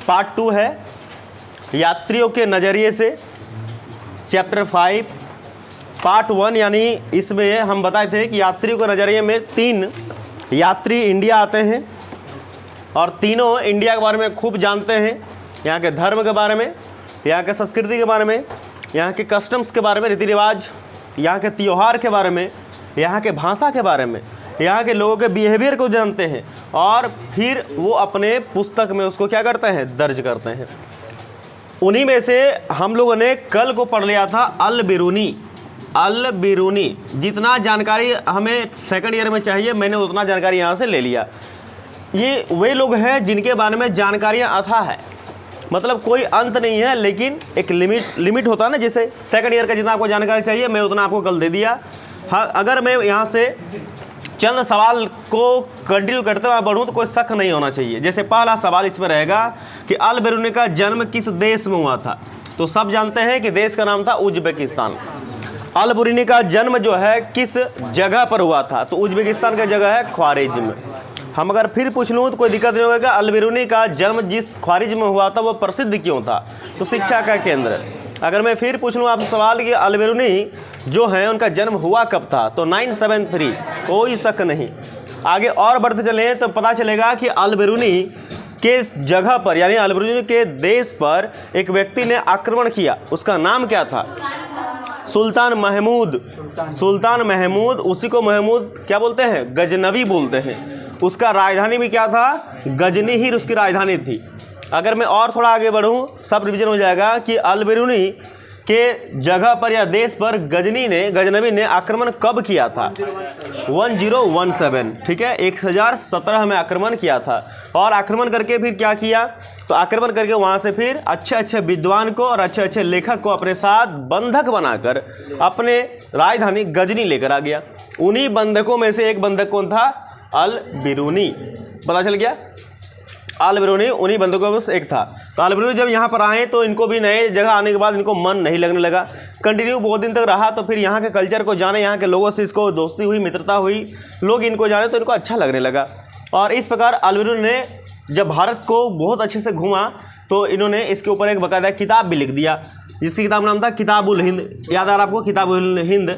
Part 2 है यात्रियों के नज़रिए से, चैप्टर 5 पार्ट 1। यानी इसमें हम बताए थे कि यात्रियों के नज़रिए में 3 यात्री इंडिया आते हैं और तीनों इंडिया के बारे में खूब जानते हैं, यहाँ के धर्म के बारे में, यहाँ के संस्कृति के बारे में, यहाँ के कस्टम्स के बारे में, रीति रिवाज, यहाँ के त्यौहार के बारे में, यहाँ के भाषा के बारे में, यहाँ के लोगों के बिहेवियर को जानते हैं और फिर वो अपने पुस्तक में उसको क्या करते हैं, दर्ज करते हैं। उन्हीं में से हम लोगों ने कल को पढ़ लिया था अल बिरूनी। जितना जानकारी हमें सेकंड ईयर में चाहिए मैंने उतना जानकारी यहाँ से ले लिया। ये वे लोग हैं जिनके बारे में जानकारियाँ अथाह है, मतलब कोई अंत नहीं है, लेकिन एक लिमिट होता है ना। जैसे सेकंड ईयर का जितना आपको जानकारी चाहिए मैं उतना आपको कल दे दिया। हाँ, अगर मैं यहाँ से चंद सवाल को कंटिन्यू करते हुए बढ़ूँ तो कोई शक नहीं होना चाहिए। जैसे पहला सवाल इसमें रहेगा कि अल बिरूनी का जन्म किस देश में हुआ था, तो सब जानते हैं कि देश का नाम था उज्बेकिस्तान। अल बिरूनी का जन्म जो है किस जगह पर हुआ था, तो उज्बेकिस्तान का जगह है ख्वारिज़्म। हम अगर फिर पूछ लूँ तो कोई दिक्कत नहीं होगा। अल बिरूनी का जन्म जिस ख्वारिज़्म में हुआ था वो प्रसिद्ध क्यों था, तो शिक्षा का केंद्र। अगर मैं फिर पूछ लूँ आपसे सवाल कि अल बिरूनी जो है उनका जन्म हुआ कब था, तो 973, कोई शक नहीं। आगे और बढ़ते चले तो पता चलेगा कि अल बिरूनी के जगह पर यानी अल बिरूनी के देश पर एक व्यक्ति ने आक्रमण किया, उसका नाम क्या था, सुल्तान महमूद। उसी को महमूद क्या बोलते हैं, गजनवी बोलते हैं। उसका राजधानी भी क्या था, गजनी ही उसकी राजधानी थी। अगर मैं और थोड़ा आगे बढ़ूँ सब रिवीजन हो जाएगा कि अल बिरूनी के जगह पर या देश पर गजनवी ने आक्रमण कब किया था, 1017, ठीक है, 1017 में आक्रमण किया था। और आक्रमण करके फिर क्या किया, तो आक्रमण करके वहाँ से फिर अच्छे विद्वान को और अच्छे लेखक को अपने साथ बंधक बनाकर अपने राजधानी गजनी लेकर आ गया। उन्हीं बंधकों में से एक बंधक कौन था, अल बिरूनी। पता चल गया, अल बिरूनी उन्हीं बंधकों में से एक था। तो अल बिरूनी जब यहाँ पर आए तो इनको भी नए जगह आने के बाद इनको मन नहीं लगने लगा, कंटिन्यू बहुत दिन तक रहा। तो फिर यहाँ के कल्चर को जाने, यहाँ के लोगों से इसको दोस्ती हुई, मित्रता हुई, लोग इनको जाने तो इनको अच्छा लगने लगा। और इस प्रकार अल बिरूनी ने जब भारत को बहुत अच्छे से घूमा तो इन्होंने इसके ऊपर एक बाकायदा किताब भी लिख दिया, जिसकी किताब नाम था किताबुल हिंद। याद आ रहा आपको, किताबुल हिंद।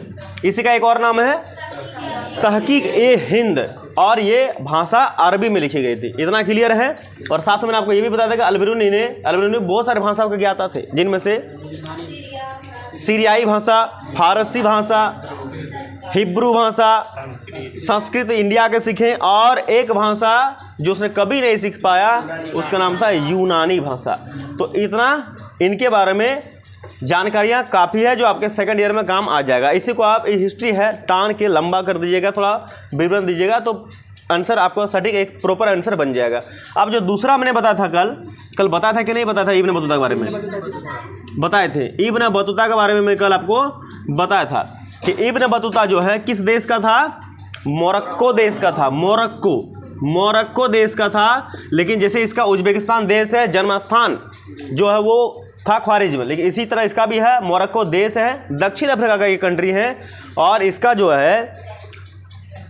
इसी का एक और नाम है तहकीक ए हिंद, और ये भाषा अरबी में लिखी गई थी। इतना क्लियर है। और साथ में मैंने आपको ये भी बताया था कि अल बिरूनी बहुत सारे भाषाओं के ज्ञाता थे, जिनमें से सीरियाई भाषा, फारसी भाषा, हिब्रू भाषा, संस्कृत इंडिया के सीखे, और एक भाषा जो उसने कभी नहीं सीख पाया उसका नाम था यूनानी भाषा। तो इतना इनके बारे में जानकारियाँ काफ़ी है जो आपके सेकंड ईयर में काम आ जाएगा। इसी को आप हिस्ट्री है टान के लंबा कर दीजिएगा, थोड़ा विवरण दीजिएगा तो आंसर आपको सटीक एक प्रॉपर आंसर बन जाएगा। अब जो दूसरा मैंने बताया था कल बताया था कि नहीं बताया था, इब्न बतूता के बारे में बताए थे। इब्न बतूता के बारे में मैं कल आपको बताया था कि इब्न बतूता जो है किस देश का था, मोरक्को देश का था। मोरक्को देश का था, लेकिन जैसे इसका उज्बेकिस्तान देश है, जन्म स्थान जो है वो था ख्वारिज़्म, लेकिन इसी तरह इसका भी है, मोरक्को देश है, दक्षिण अफ्रीका का ये कंट्री है। और इसका जो है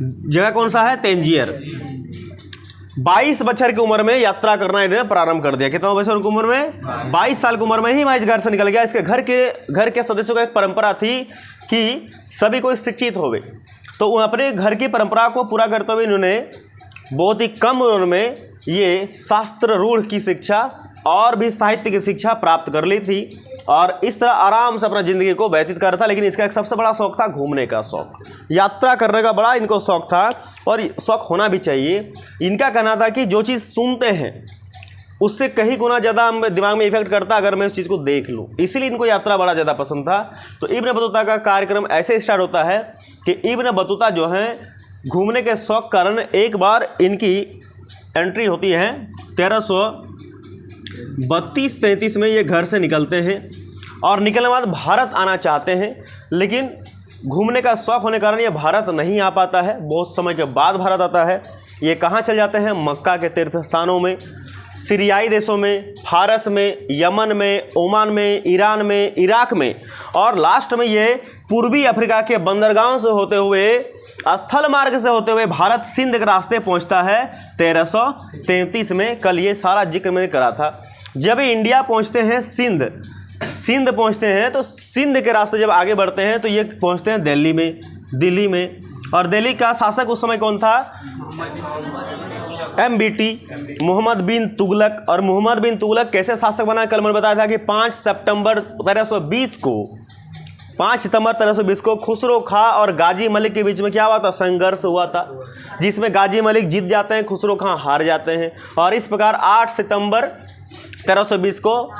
जगह कौन सा है, तेंजियर। 22 बच्चर की उम्र में यात्रा करना इन्होंने प्रारंभ कर दिया। कितना बच्चर की उम्र में, 22 साल की उम्र में ही वह इस घर से निकल गया। इसके घर के सदस्यों का एक परंपरा थी कि सभी को शिक्षित होवे, तो अपने घर की परंपरा को पूरा करते हुए इन्होंने बहुत ही कम उम्र में ये शास्त्र रूढ़ की शिक्षा और भी साहित्य की शिक्षा प्राप्त कर ली थी। और इस तरह आराम से अपना ज़िंदगी को व्यतीत कर रहा था। लेकिन इसका एक सबसे बड़ा शौक था घूमने का शौक, यात्रा करने का बड़ा इनको शौक था, और शौक होना भी चाहिए। इनका कहना था कि जो चीज़ सुनते हैं उससे कहीं गुना ज़्यादा दिमाग में इफेक्ट करता अगर मैं उस चीज़ को देख लूँ, इसीलिए इनको यात्रा बड़ा ज़्यादा पसंद था। तो इब्न बतूता का कार्यक्रम ऐसे स्टार्ट होता है कि इब्न बतूता जो हैं घूमने के शौक कारण एक बार इनकी एंट्री होती है 1332-33 में। ये घर से निकलते हैं और निकलने के बाद भारत आना चाहते हैं, लेकिन घूमने का शौक होने के कारण ये भारत नहीं आ पाता है। बहुत समय के बाद भारत आता है। ये कहाँ चल जाते हैं, मक्का के तीर्थ स्थानों में, सीरियाई देशों में, फारस में, यमन में, ओमान में, ईरान में, इराक में, और लास्ट में ये पूर्वी अफ्रीका के बंदरगाहों से होते हुए, स्थल मार्ग से होते हुए भारत सिंध के रास्ते पहुंचता है 1333 में। कल ये सारा जिक्र मैंने करा था। जब इंडिया पहुंचते हैं सिंध पहुंचते हैं, तो सिंध के रास्ते जब आगे बढ़ते हैं तो ये पहुंचते हैं दिल्ली में। और दिल्ली का शासक उस समय कौन था? MBT, मोहम्मद बिन तुगलक। और मोहम्मद बिन तुगलक कैसे शासक बना? कल मैंने बताया था कि 5 सितंबर 1320 को खुसरो खां और गाजी मलिक के बीच में क्या हुआ था? संघर्ष हुआ था, जिसमें गाजी मलिक जीत जाते हैं, खुसरो खां हार जाते हैं। और इस प्रकार 8 सितंबर 1320 को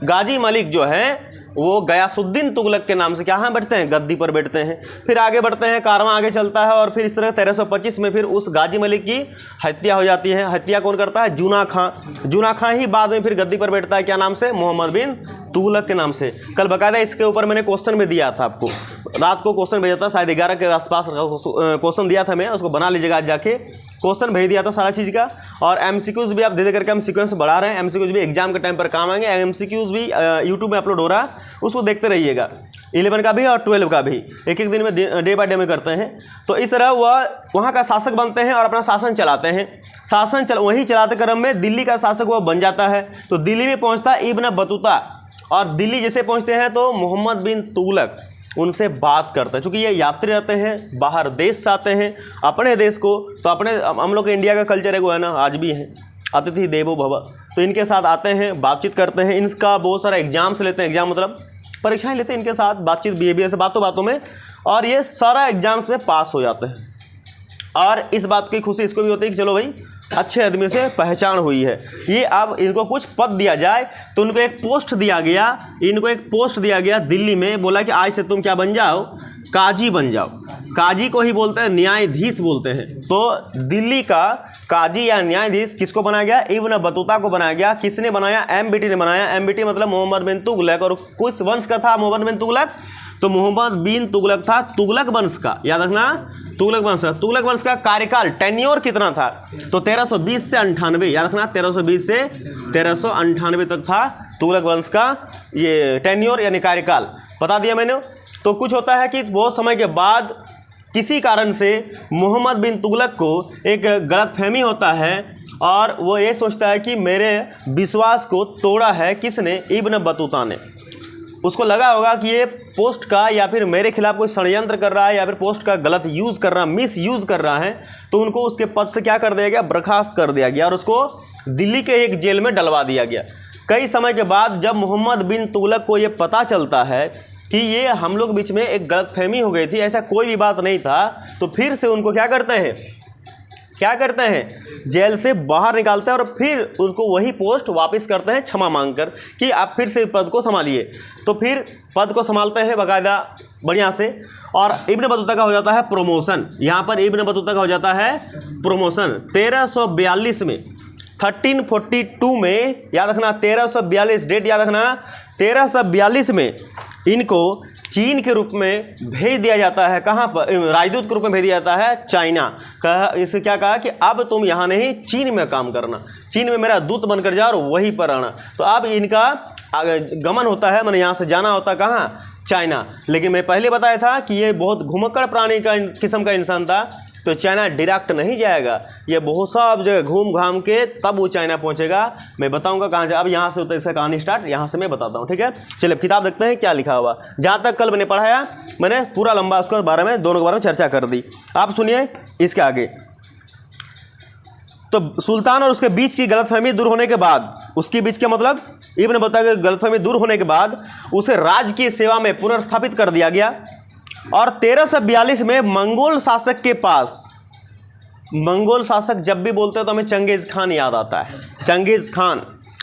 गाजी मलिक जो है वो गयासुद्दीन तुगलक के नाम से क्या है बैठते हैं? गद्दी पर बैठते हैं। फिर आगे बढ़ते हैं, कारवां आगे चलता है और फिर इस तरह 1325 में फिर उस गाजी मलिक की हत्या हो जाती है। हत्या कौन करता है? जूना खां ही बाद में फिर गद्दी पर बैठता है, क्या नाम से? मोहम्मद बिन तुगलक के नाम से। कल बकायदा इसके ऊपर मैंने क्वेश्चन भी दिया था आपको, रात को क्वेश्चन भेजा था, शायद 11 के आसपास क्वेश्चन दिया था मैं, उसको बना लीजिएगा, आज जाके क्वेश्चन भेज दिया था सारा चीज़ का। और MCQs भी आप धीरे करके हम सीक्वेंस बढ़ा रहे हैं, MCQs भी एग्जाम के टाइम पर काम आएंगे। MCQs भी यूट्यूब में अपलोड हो रहा है, उसको देखते रहिएगा। 11 का भी और 12 का भी एक दिन में डे बाय डे में करते हैं। तो इस तरह वह वहाँ का शासक बनते हैं और अपना शासन चलाते हैं। वहीं चलाते क्रम में दिल्ली का शासक वह बन जाता है। तो दिल्ली में पहुँचता इब्न बतूता, और दिल्ली जैसे पहुँचते हैं तो मोहम्मद बिन तुगलक उनसे बात करते हैं। चूँकि ये यात्री रहते हैं, बाहर देश से आते हैं, अपने देश को, तो अपने हम लोग के इंडिया का कल्चर है वो है ना, आज भी है, अतिथि देवो भव। तो इनके साथ आते हैं, बातचीत करते हैं, इनका बहुत सारा एग्जाम्स लेते हैं, एग्जाम मतलब परीक्षाएं लेते हैं इनके साथ, बातचीत बिहेवियर से बातों में, और ये सारा एग्जाम्स में पास हो जाते हैं। और इस बात की खुशी इसको भी होती है कि चलो भाई अच्छे आदमी से पहचान हुई है। ये अब इनको कुछ पद दिया जाए, तो उनको एक पोस्ट दिया गया दिल्ली में। बोला कि आज से तुम क्या बन जाओ? काजी बन जाओ। काजी को ही बोलते हैं न्यायाधीश बोलते हैं। तो दिल्ली का काजी या न्यायाधीश किसको बनाया गया? इब्न बतूता को बनाया गया। किसने बनाया? MBT ने बनाया। MBT मतलब मोहम्मद बिन तुगलक। और किस वंश का था मोहम्मद बिन तुगलक? तो मोहम्मद बिन तुगलक था तुगलक वंश का, याद रखना, तुगलक वंश का कार्यकाल टेन्योर कितना था? तो 1320 से 98, याद रखना, 1320 से 1398 तक था तुगलक वंश का ये टेन्योर यानी कार्यकाल, बता दिया मैंने। तो कुछ होता है कि बहुत समय के बाद किसी कारण से मोहम्मद बिन तुगलक को एक गलतफहमी होता है और वो ये सोचता है कि मेरे विश्वास को तोड़ा है किसने? इब्न बतूता ने। उसको लगा होगा कि ये पोस्ट का या फिर मेरे खिलाफ कोई षड्यंत्र कर रहा है या फिर पोस्ट का गलत यूज़ कर रहा है, मिस यूज़ कर रहा है। तो उनको उसके पद से क्या कर दिया गया? बर्खास्त कर दिया गया और उसको दिल्ली के एक जेल में डलवा दिया गया। कई समय के बाद जब मोहम्मद बिन तुगलक को ये पता चलता है कि ये हम लोग बीच में एक गलतफहमी हो गई थी, ऐसा कोई भी बात नहीं था, तो फिर से उनको क्या करते हैं? जेल से बाहर निकालते हैं और फिर उनको वही पोस्ट वापस करते हैं क्षमा मांगकर कि आप फिर से पद को संभालिए। तो फिर पद को संभालते हैं बाकायदा बढ़िया से, और इब्न बतूता का हो जाता है प्रमोशन। यहाँ पर इब्न बतूता का हो जाता है प्रमोशन 1342 में, 1342 में, याद रखना 1342 डेट याद रखना, 1342 में इनको चीन के रूप में भेज दिया जाता है। कहाँ पर? राजदूत के रूप में भेज दिया जाता है चाइना। इसे क्या कहा कि अब तुम यहाँ नहीं, चीन में काम करना, चीन में मेरा दूत बनकर जाओ और वहीं पर आना। तो अब इनका गमन होता है, मैंने यहाँ से जाना होता कहाँ? चाइना। लेकिन मैं पहले बताया था कि ये बहुत घुमक्कड़ प्राणी का किस्म का इंसान था, तो चाइना डायरेक्ट नहीं जाएगा, ये बहुत सब जगह घूम घाम के तब वो चाइना पहुंचेगा। मैं बताऊंगा कहाँ जा, अब यहाँ से होता है इसका कहानी स्टार्ट, यहाँ से मैं बताता हूँ, ठीक है। चलिए किताब देखते हैं क्या लिखा हुआ। जहाँ तक कल मैंने पढ़ाया मैंने पूरा लंबा उसके बारे में, दोनों के बारे में चर्चा कर दी। आप सुनिए इसके आगे। तो सुल्तान और उसके बीच की गलतफहमी दूर होने के बाद, उसके बीच के मतलब इब्न बतूता की गलतफहमी दूर होने के बाद उसे राज की सेवा में पुनर्स्थापित कर दिया गया। और 1342 में मंगोल शासक के पास, मंगोल शासक जब भी बोलते हैं तो हमें चंगेज खान याद आता है, चंगेज खान।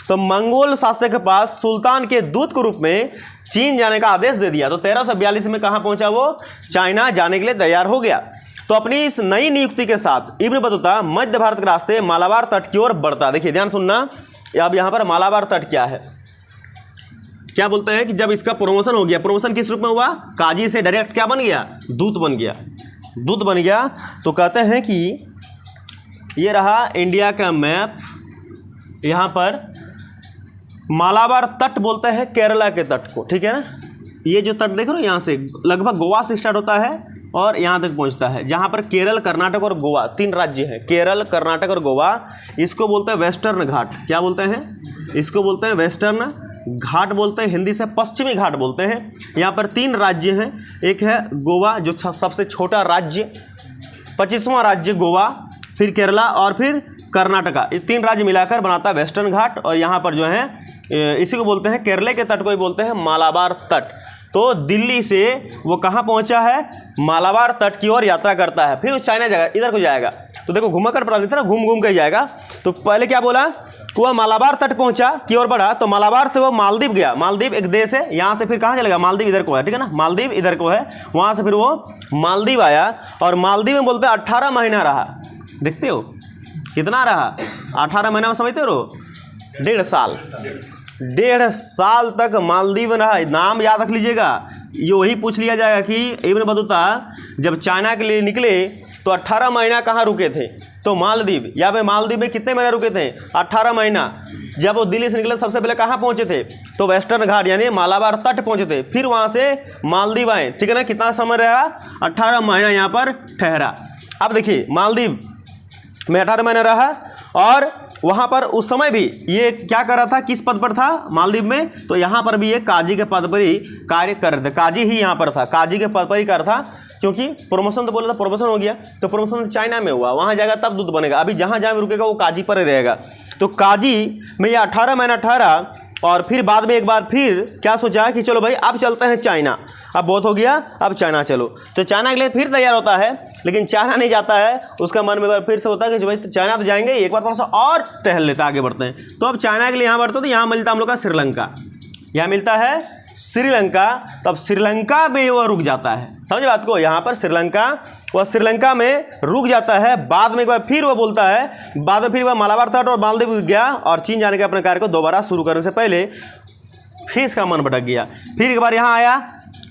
तो मंगोल शासक के पास सुल्तान के दूत के रूप में चीन जाने का आदेश दे दिया। तो 1342 में कहाँ पहुंचा वो? चाइना जाने के लिए तैयार हो गया। तो अपनी इस नई नियुक्ति के साथ इब्न बतूता मध्य भारत के रास्ते मालाबार तट की ओर बढ़ता। देखिए ध्यान सुनना, अब यहाँ पर मालाबार तट क्या है, क्या बोलते हैं कि जब इसका प्रमोशन हो गया, प्रमोशन किस रूप में हुआ? काजी से डायरेक्ट क्या बन गया? दूत बन गया, दूत बन गया। तो कहते हैं कि ये रहा इंडिया का मैप, यहाँ पर मालाबार तट बोलते हैं केरला के तट को, ठीक है ना। ये जो तट देख रहे हो यहाँ से लगभग गोवा से स्टार्ट होता है, और यहाँ तक पहुँचता है, जहाँ पर केरल, कर्नाटक और गोवा 3 राज्य हैं। केरल, कर्नाटक और गोवा, इसको बोलते हैं वेस्टर्न घाट। क्या बोलते हैं? इसको बोलते हैं वेस्टर्न घाट बोलते हैं, हिंदी से पश्चिमी घाट बोलते हैं। यहाँ पर 3 राज्य हैं। एक है गोवा जो सबसे छोटा राज्य, 25वां राज्य गोवा, फिर केरला और फिर कर्नाटका। ये 3 राज्य मिलाकर बनाता है वेस्टर्न घाट। और यहाँ पर जो है इसी को बोलते हैं, केरले के तट को ही बोलते हैं मालाबार तट। तो दिल्ली से वो कहाँ पहुँचा है? मालाबार तट की ओर यात्रा करता है। फिर वो चाइना जाएगा, इधर को जाएगा। तो देखो घुमा कर प्रभावित है ना, घूम घूम कर जाएगा। तो पहले क्या बोला कि वह मालाबार तट पहुंचा की ओर बढ़ा, तो मालाबार से वो मालदीव गया। मालदीव एक देश है, यहाँ से फिर कहाँ चलेगा? मालदीव इधर को है, ठीक है ना, मालदीव इधर को है। वहाँ से फिर वो मालदीव आया और मालदीव में बोलते हैं 18 महीना रहा। देखते हो कितना रहा? 18 महीना में समझते हो? 1.5 साल। 1.5 साल तक मालदीव में रहा। नाम याद रख लीजिएगा, ये वही पूछ लिया जाएगा कि इब्न बतूता जब चाइना के लिए निकले तो 18 महीना कहाँ रुके थे? तो मालदीव। या भाई मालदीव में कितने महीना रुके थे? 18 महीना। जब वो दिल्ली से निकले सबसे पहले कहाँ पहुँचे थे? तो वेस्टर्न घाट यानी मालाबार तट पहुँचे थे। फिर वहाँ से मालदीव आए, ठीक है ना। कितना समय रहा? 18 महीना यहाँ पर ठहरा। अब देखिए मालदीव में 18 महीना रहा और वहाँ पर उस समय भी ये क्या कर रहा था? किस पद पर था मालदीव में? तो यहाँ पर भी ये काजी के पद पर ही कार्य कर रहे थे। काजी ही यहाँ पर था, काजी के पद पर ही कर था, क्योंकि प्रमोशन तो बोला था, प्रमोशन हो गया। तो प्रमोशन चाइना में हुआ, वहाँ जाएगा तब दूध बनेगा। अभी जहाँ जहाँ रुकेगा वो काजी पर ही रहेगा। तो काजी में ये 18 महीना ठहरा और फिर बाद में एक बार फिर क्या सोचा कि चलो भाई अब चलते हैं चाइना। अब बहुत हो गया, अब चाइना चलो। तो चाइना के लिए फिर तैयार होता है, लेकिन चाइना नहीं जाता है। उसका मन में एक बार फिर से होता है कि भाई चाइना तो जाएंगे, एक बार थोड़ा सा और टहल लेते आगे बढ़ते हैं। तो अब चाइना के लिए यहाँ बढ़ते तो यहाँ मिलता है हम लोग का श्रीलंका। यहाँ मिलता है श्रीलंका। तब श्रीलंका में वह रुक जाता है, समझे बात को? यहाँ पर श्रीलंका, वह श्रीलंका में रुक जाता है। बाद में एक बार फिर वह बोलता है, बाद में फिर वह मालाबार तट और मालदीव गया और चीन जाने के अपने कार्य को दोबारा शुरू करने से पहले फिर इसका मन भटक गया। फिर एक बार यहाँ आया,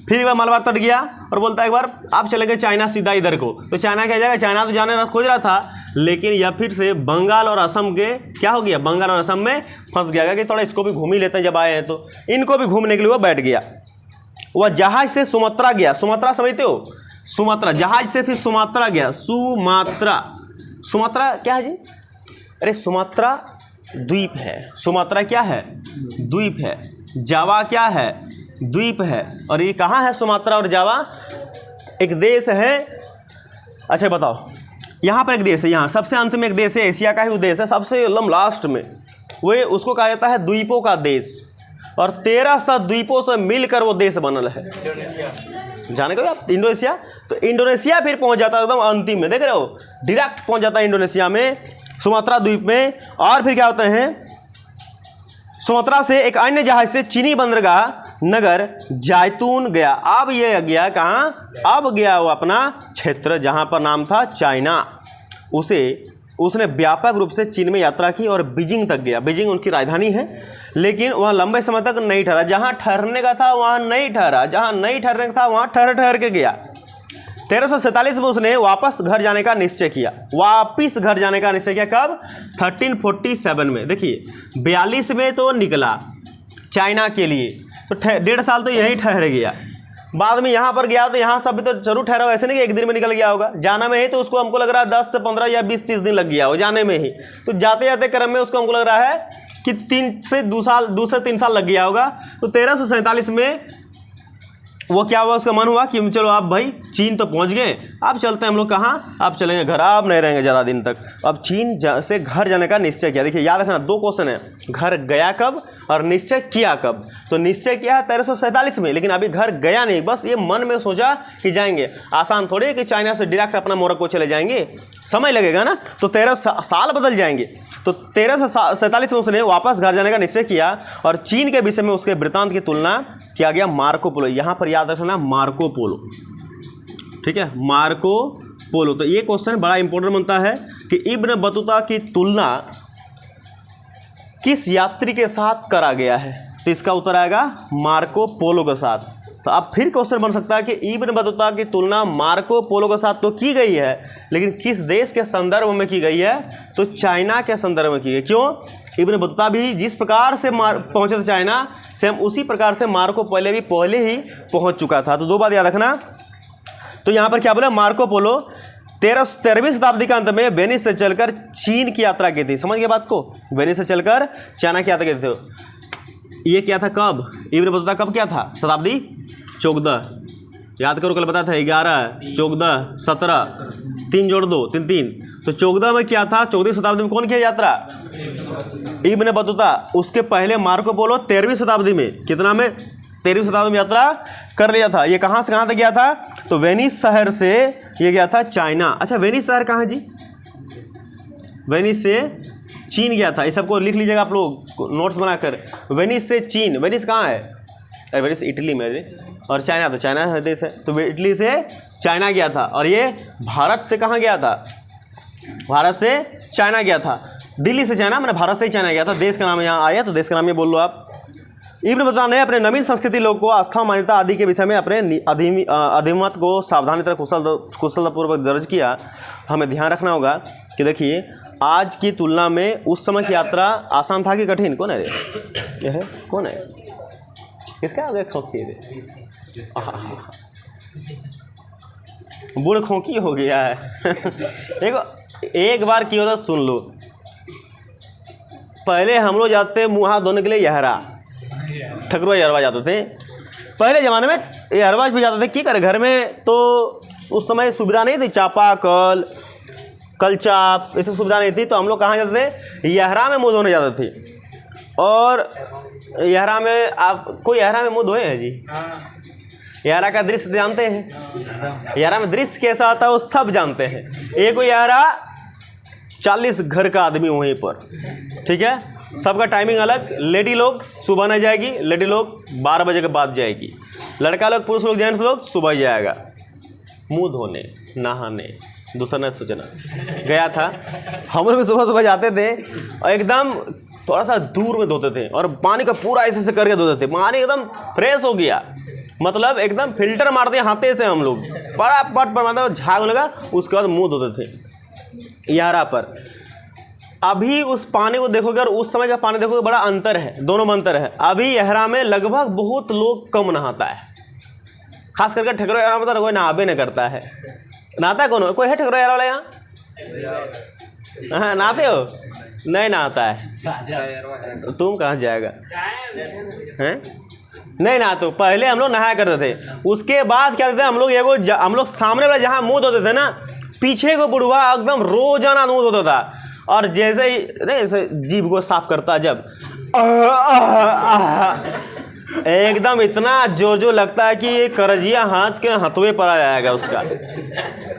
फिर एक बार मालाबार तट गया और बोलता है एक बार आप चले गए चाइना सीधा इधर को। तो चाइना क्या जाएगा? चाइना तो जाने खोज रहा था, लेकिन यह फिर से बंगाल और असम के क्या हो गया? बंगाल और असम में फंस गया कि थोड़ा इसको भी घूम ही लेते हैं, जब आए हैं तो इनको भी घूमने के लिए वो बैठ गया। वह जहाज से सुमात्रा गया। सुमात्रा समझते हो? सुमात्रा, जहाज से फिर सुमात्रा गया। सुमात्रा, सुमात्रा क्या है जी? अरे सुमात्रा द्वीप है। सुमात्रा क्या है? द्वीप है। जावा क्या है? द्वीप है। और ये कहाँ है सुमात्रा और जावा? एक देश है। अच्छा बताओ, यहाँ पर एक देश है, यहाँ सबसे अंत में एक देश है, एशिया का ही वो देश है, सबसे एकदम लास्ट में। वो उसको कहा जाता है द्वीपों का देश। और 1300 द्वीपों से मिलकर वो देश बनल है। जाने को आप इंडोनेशिया? तो इंडोनेशिया फिर पहुँच जाता है एकदम अंतिम में, देख रहे हो, डायरेक्ट पहुँच जाता है इंडोनेशिया में, सुमात्रा द्वीप में। और फिर क्या होता है, सुमात्रा से एक अन्य जहाज से चीनी बंदरगाह नगर जैतून गया। अब ये गया कहाँ? अब गया वो अपना क्षेत्र जहाँ पर नाम था चाइना। उसने व्यापक रूप से चीन में यात्रा की और बीजिंग तक गया। बीजिंग उनकी राजधानी है, लेकिन वहाँ लंबे समय तक नहीं ठहरा। जहाँ ठहरने का था वहाँ नहीं ठहरा, जहाँ नहीं ठहरने का था वहाँ ठहर के गया। 1347 में उसने वापस घर जाने का निश्चय किया। वापस घर जाने का निश्चय किया कब? 1347 में। देखिए 42 में तो निकला चाइना के लिए, तो 1.5 साल तो यहीं ठहर गया। बाद में यहाँ पर गया तो यहाँ सब भी तो जरूर ठहरा हो, ऐसे नहीं कि एक दिन में निकल गया होगा। जाना में ही तो उसको हमको लग रहा है 10 से 15 या 20-30 दिन लग गया हो जाने में ही। तो जाते जाते क्रम में उसको हमको लग रहा है कि 3 से 2 से 3 साल लग गया होगा। तो 1347 में वो क्या हुआ, उसका मन हुआ कि चलो आप भाई चीन तो पहुंच गए, अब चलते हैं हम लोग कहाँ? आप चलेंगे घर, आप नहीं रहेंगे ज़्यादा दिन तक। अब चीन से घर जाने का निश्चय किया। देखिए याद रखना 2 क्वेश्चन है, घर गया कब और निश्चय किया कब। तो निश्चय किया है 1347 में, लेकिन अभी घर गया नहीं, बस ये मन में सोचा कि जाएंगे। आसान थोड़ी है कि चाइना से डायरेक्ट अपना मोरक्को चले जाएंगे, समय लगेगा ना। तो 13 साल बदल जाएंगे। तो 1347 में उसने वापस घर जाने का निश्चय किया और चीन के विषय में उसके वृत्तांत की तुलना किया गया मार्को पोलो। यहाँ पर याद रखना मार्को पोलो, ठीक है, मार्को पोलो। तो ये क्वेश्चन बड़ा इंपॉर्टेंट बनता है कि इब्न बतूता की तुलना किस यात्री के साथ करा गया है? तो इसका उत्तर आएगा मार्को पोलो के साथ। तो अब फिर क्वेश्चन बन सकता है कि इब्न बतूता की तुलना मार्को पोलो के साथ तो की गई है, लेकिन किस देश के संदर्भ में की गई है? तो चाइना के संदर्भ में की गई। क्यों? इब्न बतूता भी जिस प्रकार से पहुंचे थे चाइना, सेम उसी प्रकार से मार्को पहले ही पहुंच चुका था। तो 2 बात याद रखना, तो यहाँ पर क्या बोला, मार्को पोलो 13वीं शताब्दी के अंत में वेनिस से चलकर चीन की यात्रा की थी। समझ गए बात को, वेनिस से चलकर चाइना की यात्रा की थी। ये क्या था, कब, इब्न बतूता कब क्या था, शताब्दी 14, याद करो कल बताया था 11, 14, 17, 3 जोड़ 2, 3, तो 14 में क्या था, 14वीं शताब्दी में कौन किया यात्रा, इब्न बतूता। उसके पहले मार्को पोलो 13वीं शताब्दी में, कितना में, 13वीं शताब्दी में यात्रा कर लिया था। ये कहाँ से कहाँ तक गया था, तो वेनिस शहर से ये गया था चाइना। अच्छा वेनिस शहर कहाँ है जी, वेनिस से चीन गया था। ये सबको लिख लीजिएगा आप लोग नोट्स बनाकर, वेनिस से चीन। वेनिस कहाँ है, वेनिस इटली में है, और चाइना तो चाइना देश है, तो इटली से चाइना गया था। और ये भारत से कहाँ गया था, भारत से चाइना गया था। दिल्ली से चाइना, मैंने भारत से ही चाइना गया था। देश का नाम यहाँ आया तो देश का नाम ये बोल लो आप। इब्न बतूता ने अपने नवीन संस्कृति लोगों को आस्था मान्यता आदि के विषय में अपने अधिमत को सावधानी तरह कुशलतापूर्वक दर्ज किया। हमें ध्यान रखना होगा कि देखिए आज की तुलना में उस समय की यात्रा आसान था कि कठिन। कौन है ये है, कौन है, किसका आगे खोखी है, बूढ़ खोखी हो गया है। देखो एक बार क्या होता सुन लो, पहले हम लोग जाते मुँह हाथ धोने के लिए यहरा, ठकुआ यहरवा जाते थे पहले ज़माने में, यहरवा भी जाते थे। क्या करे घर में, तो उस समय सुविधा नहीं थी, चापाकल, कलचाप, ये सब सुविधा नहीं थी, तो हम लोग कहाँ जाते थे, यहरा में मुँह धोने जाते थे। और यहरा में आप कोई यहरा में मुँह धोए हैं जी, यहरा का दृश्य जानते हैं, यहरा में दृश्य कैसा आता है वो सब जानते हैं। एक यहरा 40 घर का आदमी वहीं पर, ठीक है, सबका टाइमिंग अलग। लेडी लोग सुबह नहीं जाएगी, लेडी लोग 12 बजे के बाद जाएगी, लड़का लोग, पुरुष लोग, जेंट्स लोग सुबह जाएगा मुंह धोने, नहाने, दूसरा नहीं सोचना। गया था, हम लोग भी सुबह सुबह जाते थे और एकदम थोड़ा सा दूर में धोते थे और पानी का पूरा ऐसे करके धोते थे, पानी एकदम फ्रेश हो गया, मतलब एकदम फिल्टर मारते हाथे से हम लोग, बड़ा पट पर मतलब झाग लगा, उसके बाद मुँह धोते थे यारा पर। अभी उस पानी को देखोगे और उस समय का पानी देखोगे, बड़ा अंतर है, दोनों में अंतर है। अभी यहरा में लगभग बहुत लोग कम नहाता है, खास करके ठकुआ यहरा में तो कोई नहाबे नहीं करता है। नहाता है कौन, कोई है ठकुआ यहरा वाला यहाँ, हाँ नहाते हो, नहीं नहाता है, तुम कहाँ जाएगा हैं, नहीं नहा। तो पहले हम लोग नहाया करते थे, उसके बाद क्या करते थे हम लोग सामने वाला जहाँ मुँह धोते थे ना, पीछे को बुढ़वा एकदम रोजाना मुँह धोता था। और जैसे ही नहीं ऐसे जीभ को साफ करता जब एकदम इतना जो लगता है कि ये करजिया हाथ के हथवे पर आ जाएगा उसका,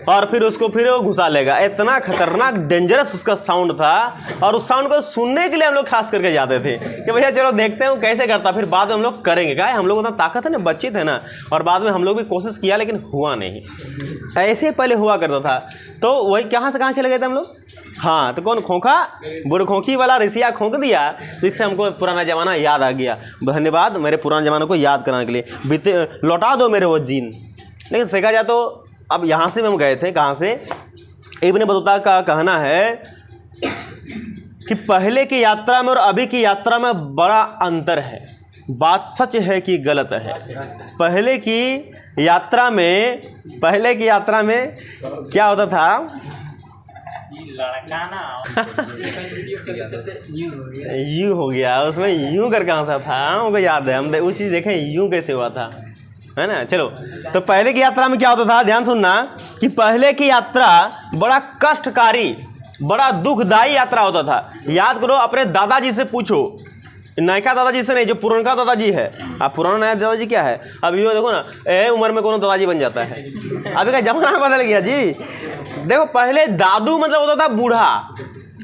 और फिर उसको फिर वो घुसा लेगा। इतना खतरनाक डेंजरस उसका साउंड था, और उस साउंड को सुनने के लिए हम लोग खास करके जाते थे कि भैया चलो देखते हैं कैसे करता, फिर बाद में हम लोग करेंगे। क्या हम लोग उतना ताकत है ना, बच्चे थे ना, और बाद में हम लोग भी कोशिश किया लेकिन हुआ नहीं, ऐसे पहले हुआ करता था। तो वही कहाँ से कहाँ चले गए थे हम लोग, हाँ तो कौन खोखा, बुढ़ खोखी वाला ऋषिया खोंक दिया, तो इससे हमको पुराना ज़माना याद आ गया। धन्यवाद मेरे पुराने ज़माने को याद कराने के लिए, बीते लौटा दो मेरे वो जीन। लेकिन देखा जाए तो अब यहाँ से हम गए थे, कहाँ से, इब्न बतूता का कहना है कि पहले की यात्रा में और अभी की यात्रा में बड़ा अंतर है। बात सच है कि गलत है। पहले की यात्रा में क्या होता था, यूं हो गया, उसमें यूं कर कहाँ सा था, हमको याद है, हम वो चीज़ देखें यूं कैसे हुआ था, है ना। चलो तो पहले की यात्रा में क्या होता था, ध्यान सुनना कि पहले की यात्रा बड़ा कष्टकारी, बड़ा दुखदायी यात्रा होता था। याद करो, अपने दादाजी से पूछो, नयका दादाजी से नहीं, जो पुरनका दादाजी है। आप पुराना नया दादाजी क्या है, अब ये देखो ना, उम्र में कौन दादाजी बन जाता है, अभी का जमाना बदल गया जी। देखो पहले दादू मतलब होता था बूढ़ा,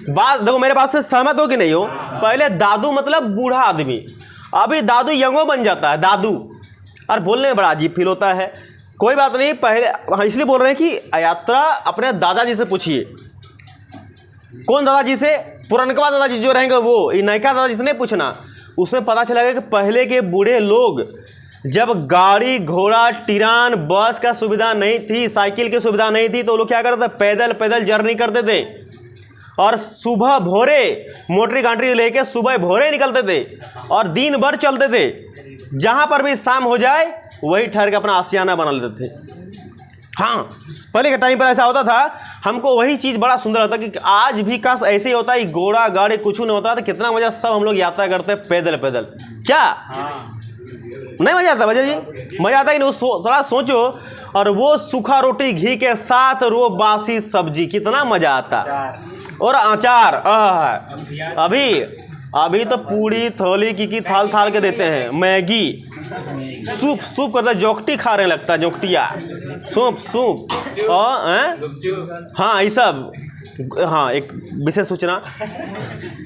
बात देखो मेरे पास से सहमत हो कि नहीं हो, पहले दादू मतलब बूढ़ा आदमी, अभी दादू यंगो बन जाता है, दादू, और बोलने में बड़ा अजीब फील होता है। कोई बात नहीं, पहले इसलिए बोल रहे हैं कि यात्रा अपने दादाजी से पूछिए। कौन दादाजी से, पुरनका दादाजी जो रहेंगे वो, नयका दादाजी से नहीं पूछना। उसमें पता चलेगा कि पहले के बूढ़े लोग जब गाड़ी घोड़ा टिरान बस का सुविधा नहीं थी, साइकिल की सुविधा नहीं थी, तो लोग क्या करते थे, पैदल पैदल जर्नी करते थे, और सुबह भोरे मोटरी गांटरी लेके सुबह भोरे निकलते थे और दिन भर चलते थे। जहाँ पर भी शाम हो जाए वही ठहर के अपना आशियाना बना लेते थे। हाँ, पहले के टाइम पर ऐसा होता था, हमको वही चीज़ बड़ा सुंदर होता कि आज भी काश ऐसे ही होता है, घोड़ा गाड़ी कुछ नहीं होता तो कितना मज़ा, सब हम लोग यात्रा करते पैदल पैदल। क्या नहीं मज़ा आता भैया जी? मज़ा आता है कि थोड़ा सोचो, और वो सूखा रोटी घी के साथ और वो बासी सब्जी, कितना मज़ा आता, और अचार। अभी तो पूरी थोली की थाल थाल के देते हैं, मैगी, सूप करता है, जोकटी खा रहे लगता है, जोकटिया, सूप और हाँ ये सब। हाँ, एक विशेष सूचना,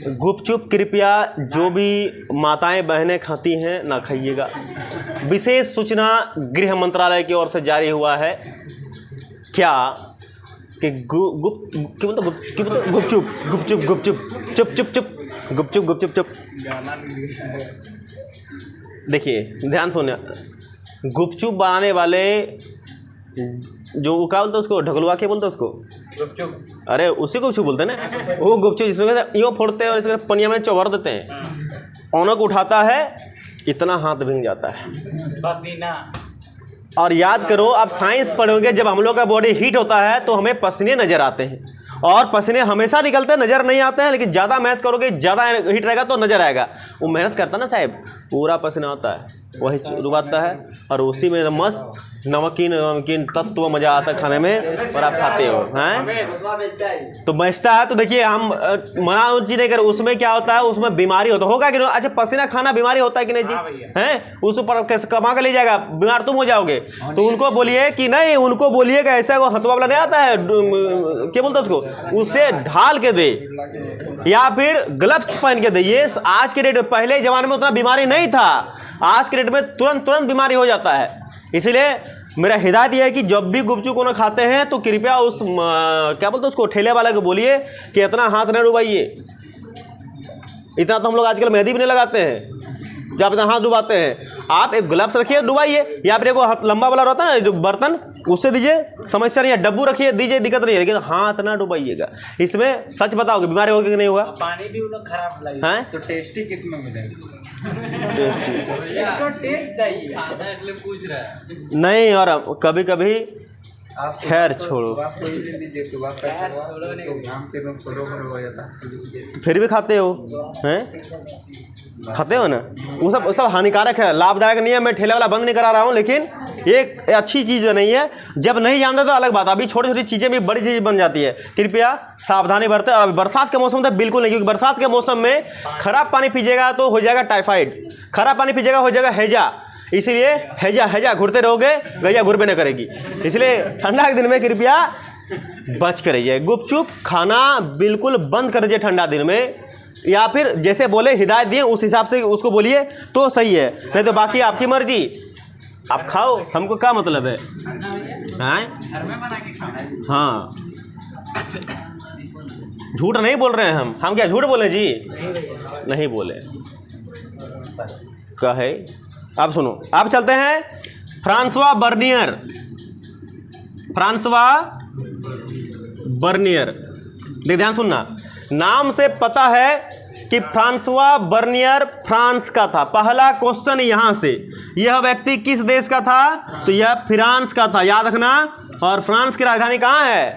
गुपचुप कृपया जो भी माताएं बहनें खाती हैं ना खाइएगा। विशेष सूचना गृह मंत्रालय की ओर से जारी हुआ है क्या कि गुपचुप। देखिए ध्यान सुनिए, गुपचुप बनाने वाले जो क्या बोलते हैं उसको, ढकलुआ क्या बोलते हैं उसको, गुपचुप। अरे उसी को गुपचुप बोलते हैं ना, वो गुपचुप जिसमें यूँ फोड़ते हैं और इसमें पनिया में चौभर देते हैं, औनक उठाता है, इतना हाथ भींग जाता है पसीना। और याद करो, आप साइंस पढ़ोगे, जब हम लोग का बॉडी हीट होता है तो हमें पसीने नजर आते हैं, और पसीने हमेशा निकलते नजर नहीं आते हैं, लेकिन ज़्यादा मेहनत करोगे, ज़्यादा हीट रहेगा तो नजर आएगा। वो मेहनत करता ना साहब, पूरा पसीना होता है, वही डुबाता है, और उसी में मस्त नमकीन तत्व मज़ा आता है खाने में, और आप खाते हो हैं तो बचता है। तो देखिए हम मना उस चीज़ नहीं करें, उसमें क्या होता है, उसमें बीमारी होगा कि नहीं? अच्छा, पसीना खाना बीमारी होता है कि नहीं जी? हैं, उस ऊपर कैसे कमा कर ले जाएगा, बीमार तुम हो जाओगे। तो उनको बोलिए कि नहीं, उनको बोलिएगा ऐसा वो हथवा वाला नहीं आता है, क्या बोलते हैं उसको, उससे ढाल के दे, या फिर ग्लव्स पहन के दे। ये आज के डेट में, पहले जमाने में उतना बीमारी नहीं था, आज के डेट में तुरंत बीमारी हो जाता है। इसलिए मेरा हिदायत यह है कि जब भी गुपचुप को ना खाते हैं तो कृपया उस क्या बोलते हैं उसको, ठेले वाला को बोलिए कि इतना हाथ न डुबाइए। इतना तो हम लोग आजकल मेहंदी भी नहीं लगाते हैं, जब इतना हाथ डुबाते हैं। आप एक ग्लव्स रखिए, डुबाइए, या फिर एक लंबा वाला रहता है ना बर्तन, उससे दीजिए, समस्या नहीं है। डब्बू रखिए, दीजिए, दिक्कत नहीं है, लेकिन हाथ ना डुबाइएगा। इसमें सच बताओगे बीमारी होगी कि नहीं होगा? पानी भी उन्हें खराब लगेगा तो टेस्टी किसमें मिलेगा? टेस्ट चाहिए, पूछ रहा है नहीं। और कभी कभी खैर छोड़ो, फिर भी खाते हो हैं, खाते हो ना, वो सब हानिकारक है, लाभदायक नहीं है। मैं ठेले वाला बंद नहीं करा रहा हूँ, लेकिन एक अच्छी चीज़ नहीं है। जब नहीं जानते तो अलग बात, अभी छोटी छोटी चीज़ें भी बड़ी चीज़ बन जाती है। कृपया सावधानी बरतें। और बरसात के मौसम में बिल्कुल नहीं, क्योंकि बरसात के मौसम में खराब पानी पीजिएगा तो हो जाएगा टाइफाइड, खराब पानी पीजिएगा हो जाएगा हैजा। इसलिए हैजा घुरते रहोगे, गैया घुरबे न करेगी। इसलिए ठंडा के दिन में कृपया बच कर रहिए, गुपचुप खाना बिल्कुल बंद कर दीजिए ठंडा दिन में, या फिर जैसे बोले हिदायत दिए उस हिसाब से उसको बोलिए तो सही है, नहीं तो बाकी आपकी मर्जी, आप खाओ, हमको क्या मतलब है? हाँ, झूठ नहीं बोल रहे हैं हम क्या झूठ बोले जी? नहीं बोले, कहे। अब सुनो, अब चलते हैं फ्रांसवा बर्नियर। देख ध्यान सुनना, नाम से पता है कि फ्रांसवा बर्नियर फ्रांस का था। पहला क्वेश्चन यहां से, यह व्यक्ति किस देश का था? तो यह फ्रांस का था, याद रखना। और फ्रांस की राजधानी कहां है?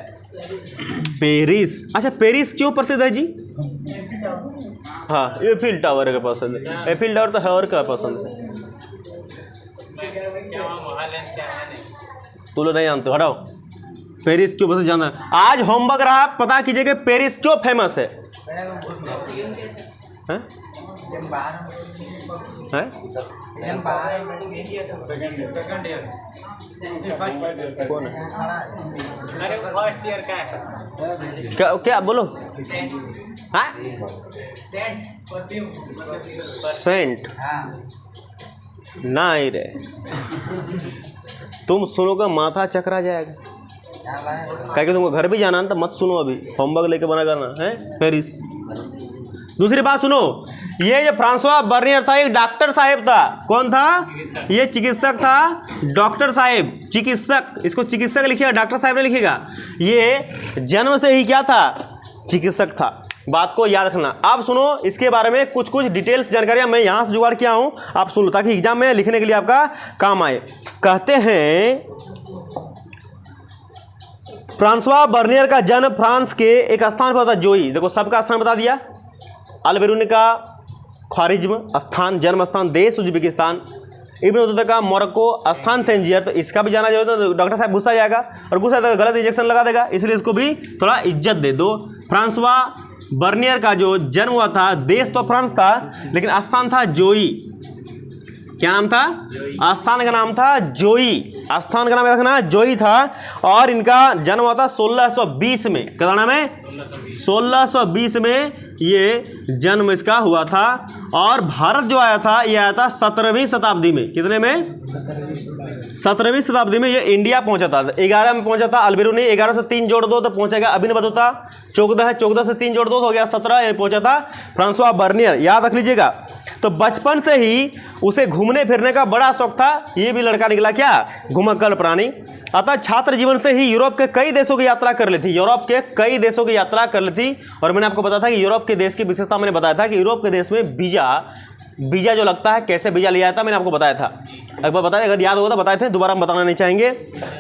पेरिस। अच्छा, पेरिस क्यों प्रसिद्ध है जी? हाँ, एफिल टावर का पसंद है, एफिल टावर तो हर का पसंद है। तो लोग नहीं जानते, हटाओ। पेरिस क्यों पसंद जाना है? आज होमवर्क रहा, पता कीजिए पेरिस क्यों फेमस है? कौन है? क्या बोलो? हाँ, सेंट नहीं रे, तुम सुनोगे माथा चकरा जाएगा। कह के तुमको घर भी जाना ना तो मत सुनो, अभी होमवर्क लेके बना करना है। पेरिस। दूसरी बात सुनो, ये जो फ्रांसवा बर्नियर था एक डॉक्टर साहब था। कौन था? ये चिकित्सक था, डॉक्टर साहब, चिकित्सक। इसको चिकित्सक लिखिएगा, डॉक्टर साहब ने लिखिएगा। ये जन्म से ही क्या था? चिकित्सक था। बात को याद रखना। आप सुनो, इसके बारे में कुछ डिटेल्स जानकारियां मैं यहाँ से जुगाड़ किया हूँ, आप सुनो ताकि एग्जाम में लिखने के लिए आपका काम आए। कहते हैं फ्रांसवा बर्नियर का जन्म फ्रांस के एक स्थान पर होता है, जोई। देखो सबका स्थान बता दिया, अल-बिरूनी का ख्वारिज्म स्थान, जन्म स्थान देश उज्बेकिस्तान, इब्न बतूता का मोरक्को स्थान तंजीर, तो इसका भी जाना चाहिए। तो डॉक्टर साहब गुस्सा जाएगा और गुस्सा तो गलत इंजेक्शन लगा देगा, इसलिए इसको भी थोड़ा इज्जत दे दो। फ्रांसवा बर्नियर का जो जन्म हुआ था, देश तो फ्रांस था लेकिन स्थान था जोई। क्या नाम था? स्थान का नाम था जोई। स्थान का नाम रखना जोई था और इनका जन्म हुआ था 1620 में। क्या नाम है? 1620 में ये जन्म इसका हुआ था। और भारत जो आया था ये आया था 17वीं शताब्दी में। कितने में? 17वीं शताब्दी में ये इंडिया पहुंचा था। 11 में पहुंचा था अल-बिरूनी, 11 से 3 जोड़ दो तो पहुंचेगा इब्न बतूता। 14 है, 14 से 3 जोड़ दो तो हो गया 17, ये पहुंचा था फ्रांसवा बर्नियर। याद रख लीजिएगा। तो बचपन से ही उसे घूमने फिरने का बड़ा शौक था। ये भी लड़का निकला क्या? घुमक्कड़ प्राणी। अतः छात्र जीवन से ही यूरोप के कई देशों की यात्रा कर ली थी। यूरोप के कई देशों की यात्रा कर ली थी। और मैंने आपको बताया था कि यूरोप के देश की विशेषता मैंने बताया था कि यूरोप के देश में वीजा जो लगता है, कैसे वीजा लिया था मैंने आपको बताया था। एक बार बताया, अगर याद होगा तो बताए थे, दोबारा हम बताना नहीं चाहेंगे।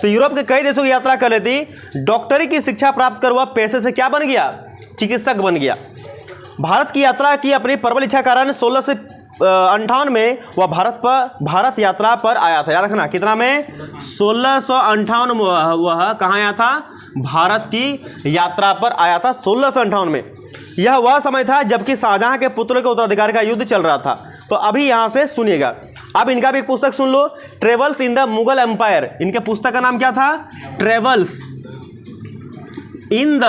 तो यूरोप के कई देशों की यात्रा कर ली थी। डॉक्टरी की शिक्षा प्राप्त कर हुआ पेशे से क्या बन गया? चिकित्सक बन गया। भारत की यात्रा की अपनी प्रबल इच्छा कारण 1658 में वह भारत यात्रा पर आया था। याद रखना, कितना में? 1658 में वह कहाँ आया था? भारत की यात्रा पर आया था 1658 में। यह वह समय था जबकि शाहजहां के पुत्र के उत्तराधिकारी का युद्ध चल रहा था। तो अभी यहां से सुनिएगा। अब इनका भी एक पुस्तक सुन लो, travels in the Mughal empire. इनके पुस्तक का नाम क्या था? Travels in the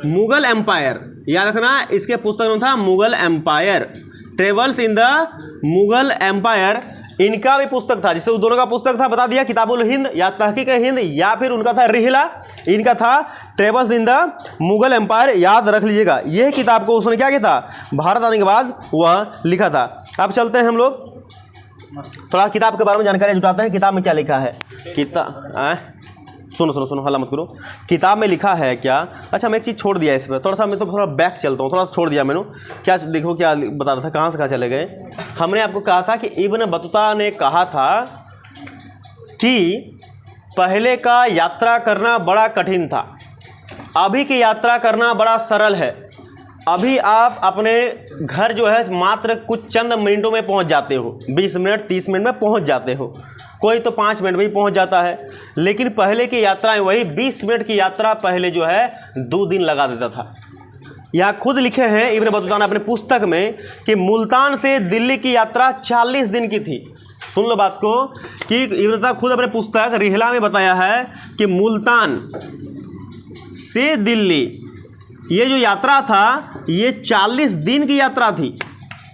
Mughal empire. याद रखना, इसके पुस्तक नाम था Mughal empire. Travels in the Mughal empire इनका भी पुस्तक था, जिससे उस दोनों का पुस्तक था बता दिया, किताबुल हिंद या तहकीक हिंद, या फिर उनका था रिहला। इनका था travels in the Mughal empire. याद रख लीजिएगा, यह किताब को उसने क्या किया था? भारत आने के बाद वह लिखा था। अब चलते हैं हम लोग थोड़ा किताब के बारे में जानकारी जुटाते हैं। किताब में क्या लिखा है? सुनो हल्ला मत करो। किताब में लिखा है क्या? अच्छा, मैं एक चीज़ छोड़ दिया इस पर, थोड़ा सा मैं तो थोड़ा बैक चलता हूँ, थोड़ा सा छोड़ दिया मैंने। क्या देखो क्या बता रहा था, कहाँ से कहाँ चले गए। हमने आपको कहा था कि इब्न बतूता ने कहा था कि पहले का यात्रा करना बड़ा कठिन था, अभी की यात्रा करना बड़ा सरल है। अभी आप अपने घर जो है मात्र कुछ चंद मिनटों में पहुँच जाते हो, 20 मिनट 30 मिनट में पहुँच जाते हो, कोई तो 5 मिनट में ही पहुंच जाता है। लेकिन पहले की यात्राएं वही 20 मिनट की यात्रा पहले जो है 2 दिन लगा देता था। यहाँ खुद लिखे हैं इब्न बतूता ने अपने पुस्तक में कि मुल्तान से दिल्ली की यात्रा 40 दिन की थी। सुन लो बात को कि इब्न बतूता खुद अपने पुस्तक रिहला में बताया है कि मुल्तान से दिल्ली ये जो यात्रा था ये 40 दिन की यात्रा थी।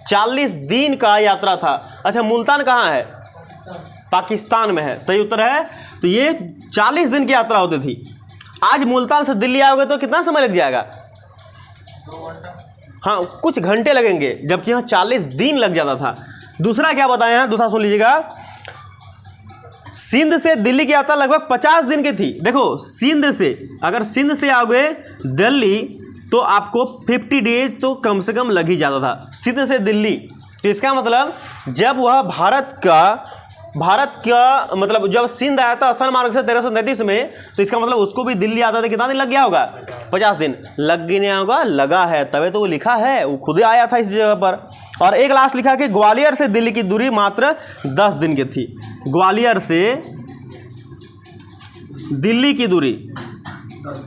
40 दिन का यात्रा था। अच्छा, मुल्तान कहाँ है? पाकिस्तान में है। सही उत्तर है। तो ये 40 दिन की यात्रा होती थी। आज मुल्तान से दिल्ली आओगे तो कितना समय लग जाएगा? 2 घंटा। हाँ, कुछ घंटे लगेंगे, जबकि यहाँ 40 दिन लग जाता था। दूसरा क्या बताया है? दूसरा सुन लीजिएगा। सिंध से दिल्ली की यात्रा लगभग 50 दिन की थी। देखो, सिंध से अगर सिंध से आओगे दिल्ली तो आपको 50 डेज तो कम से कम लग ही जाता था, सिंध से दिल्ली। तो इसका मतलब जब वह भारत का मतलब जब सिंध आया था स्थल मार्ग से 1339 में, तो इसका मतलब उसको भी दिल्ली आता था। कितना दिन लग गया होगा? 50 दिन लग गया होगा। लगा है तभी तो वो लिखा है, वो खुद आया था इस जगह पर। और एक लास्ट लिखा कि ग्वालियर से दिल्ली की दूरी मात्र 10 दिन की थी। ग्वालियर से दिल्ली की दूरी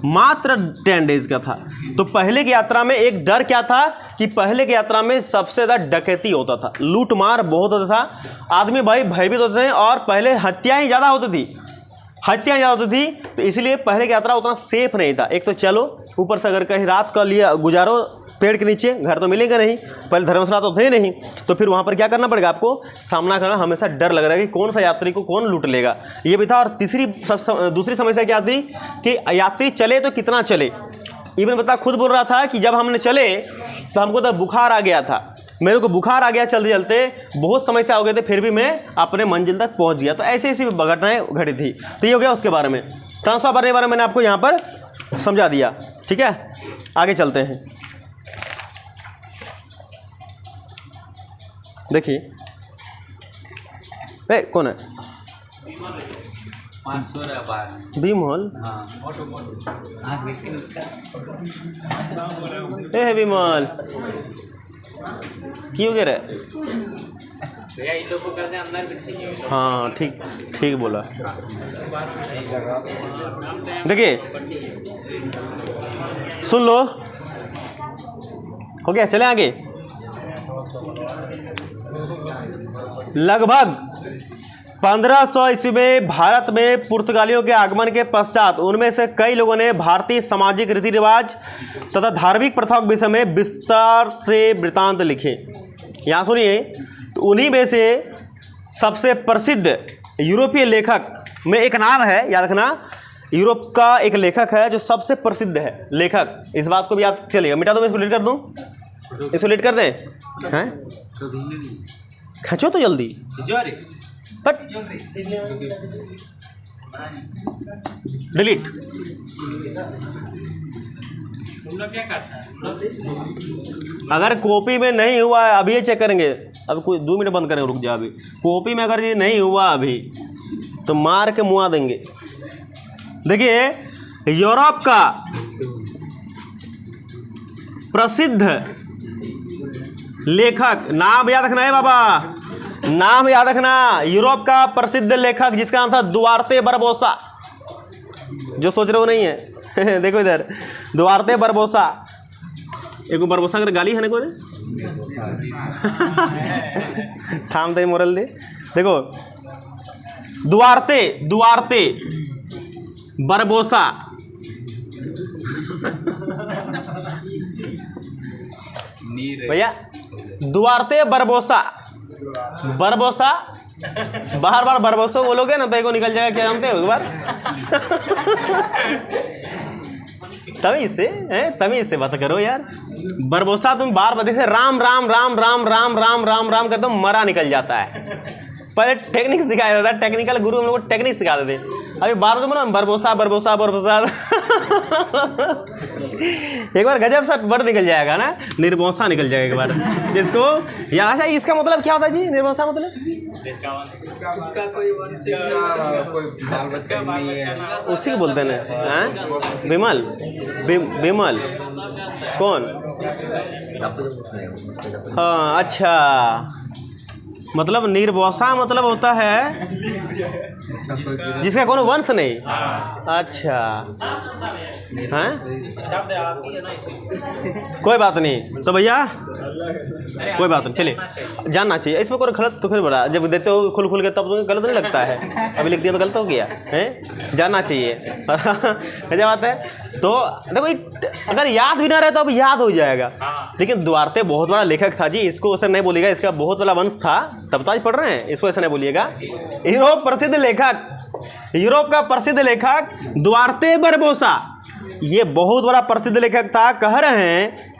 मात्र 10 डेज का था। तो पहले की यात्रा में एक डर क्या था कि पहले की यात्रा में सबसे ज़्यादा डकैती होता था, लूटमार बहुत होता था, आदमी भाई भयभीत होते थे और पहले हत्याएं ज़्यादा होती थी। तो इसलिए पहले की यात्रा उतना सेफ नहीं था। एक तो चलो, ऊपर से अगर कहीं रात का लिया गुजारो पेड़ के नीचे, घर तो मिलेगा नहीं, पहले धर्मशाला तो थे नहीं, तो फिर वहाँ पर क्या करना पड़ेगा आपको? सामना करना। हमेशा डर लग रहा है कि कौन सा यात्री को कौन लूट लेगा, ये भी था। और दूसरी समस्या क्या थी कि यात्री चले तो कितना चले। इब्न बतूता खुद बोल रहा था कि जब हमने चले तो हमको तो बुखार आ गया था, मेरे को बुखार आ गया, चलते चलते बहुत समस्या हो गए थे, फिर भी मैं अपने मंजिल तक पहुँच गया। तो ऐसी घटनाएँ घटी थी। तो ये हो गया उसके बारे में। ट्रांसफर भरने के बारे में मैंने आपको यहाँ पर समझा दिया। ठीक है, आगे चलते हैं। देखिए, कौन है? विमल ए विमल क्यों कह रहे? हाँ ठीक ठीक बोला। देखिए सुन लो, हो गया, चले आगे। लगभग 1500 ईस्वी में भारत में पुर्तगालियों के आगमन के पश्चात उनमें से कई लोगों ने भारतीय सामाजिक रीति रिवाज तथा धार्मिक प्रथाओं के विषय में विस्तार से वृत्तांत लिखे। यहाँ सुनिए, तो उन्हीं में से सबसे प्रसिद्ध यूरोपीय लेखक में एक नाम है, याद रखना, यूरोप का एक लेखक है जो सबसे प्रसिद्ध है लेखक। इस बात को भी याद चलेगा। मिटा दो, मैं इसको डिलीट कर दूँ, इसको डिलीट कर दें हैं? खींचो तो जल्दी, बट डिलीट। क्या करता है? अगर कॉपी में नहीं हुआ है, अभी ये चेक करेंगे, अभी कोई 2 मिनट बंद करेंगे, रुक जा। अभी कॉपी में अगर ये नहीं हुआ अभी तो मार के मुआ देंगे। देखिए, यूरोप का प्रसिद्ध लेखक, नाम याद रखना है बाबा, नाम याद रखना, यूरोप का प्रसिद्ध लेखक जिसका नाम था दुआर्ते बरबोसा। जो सोच रहे हो नहीं है देखो इधर, दुआर्ते बरबोसा। एक बरबोसा कर गाली है ना कोई थाम दे मोरल दे। देखो, दुआर्ते दुआर्ते बरबोसा भैया, दुआर्ते बरबोसा, बरबोसा, बार बार बरबोसा बोलोगे ना तो एको निकल जाएगा। क्या जानते हो एक बार तमीज से हैं, तमीज से बात करो यार। बरबोसा तुम बार बदे से राम राम राम राम राम राम राम राम करते हो, मरा निकल जाता है। पहले टेक्निक सिखाया जाता है, टेक्निकल गुरु हम लोग को टेक्निक सिखाते थे। अभी बार तो बोला बरबोसा बरबोसा बरबोसा एक बार गजब सा वर्ड निकल जाएगा ना, निर्बोसा निकल जाएगा एक बार। जिसको याद है, इसका मतलब क्या होता है जी? निर्बोसा मतलब इसका कोई नहीं है, उसी को बोलते हैं। विमल विमल कौन? हाँ अच्छा, मतलब निर्बोसा मतलब होता है जिसका कोनो वंश नहीं। अच्छा हैं, कोई बात नहीं तो भैया, कोई बात नहीं, चलिए जानना चाहिए। इसमें कोई गलत तो फिर बड़ा, जब देते हो खुल खुल के तब तो गलत नहीं लगता है। अभी लिख दिया तो गलत हो गया है, जानना चाहिए क्या बात है। तो देखो, अगर याद भी ना रहे तो अब याद हो जाएगा। लेकिन दुआर्ते बहुत बड़ा लेखक था जी, इसको ऐसा नहीं बोलिएगा, इसका बहुत बड़ा वंश था, तब तो आज पढ़ रहे हैं, इसको ऐसा नहीं बोलिएगा। यूरोप प्रसिद्ध लेखक, यूरोप का प्रसिद्ध लेखक दुआर्ते बरबोसा, ये बहुत बड़ा प्रसिद्ध लेखक था। कह रहे हैं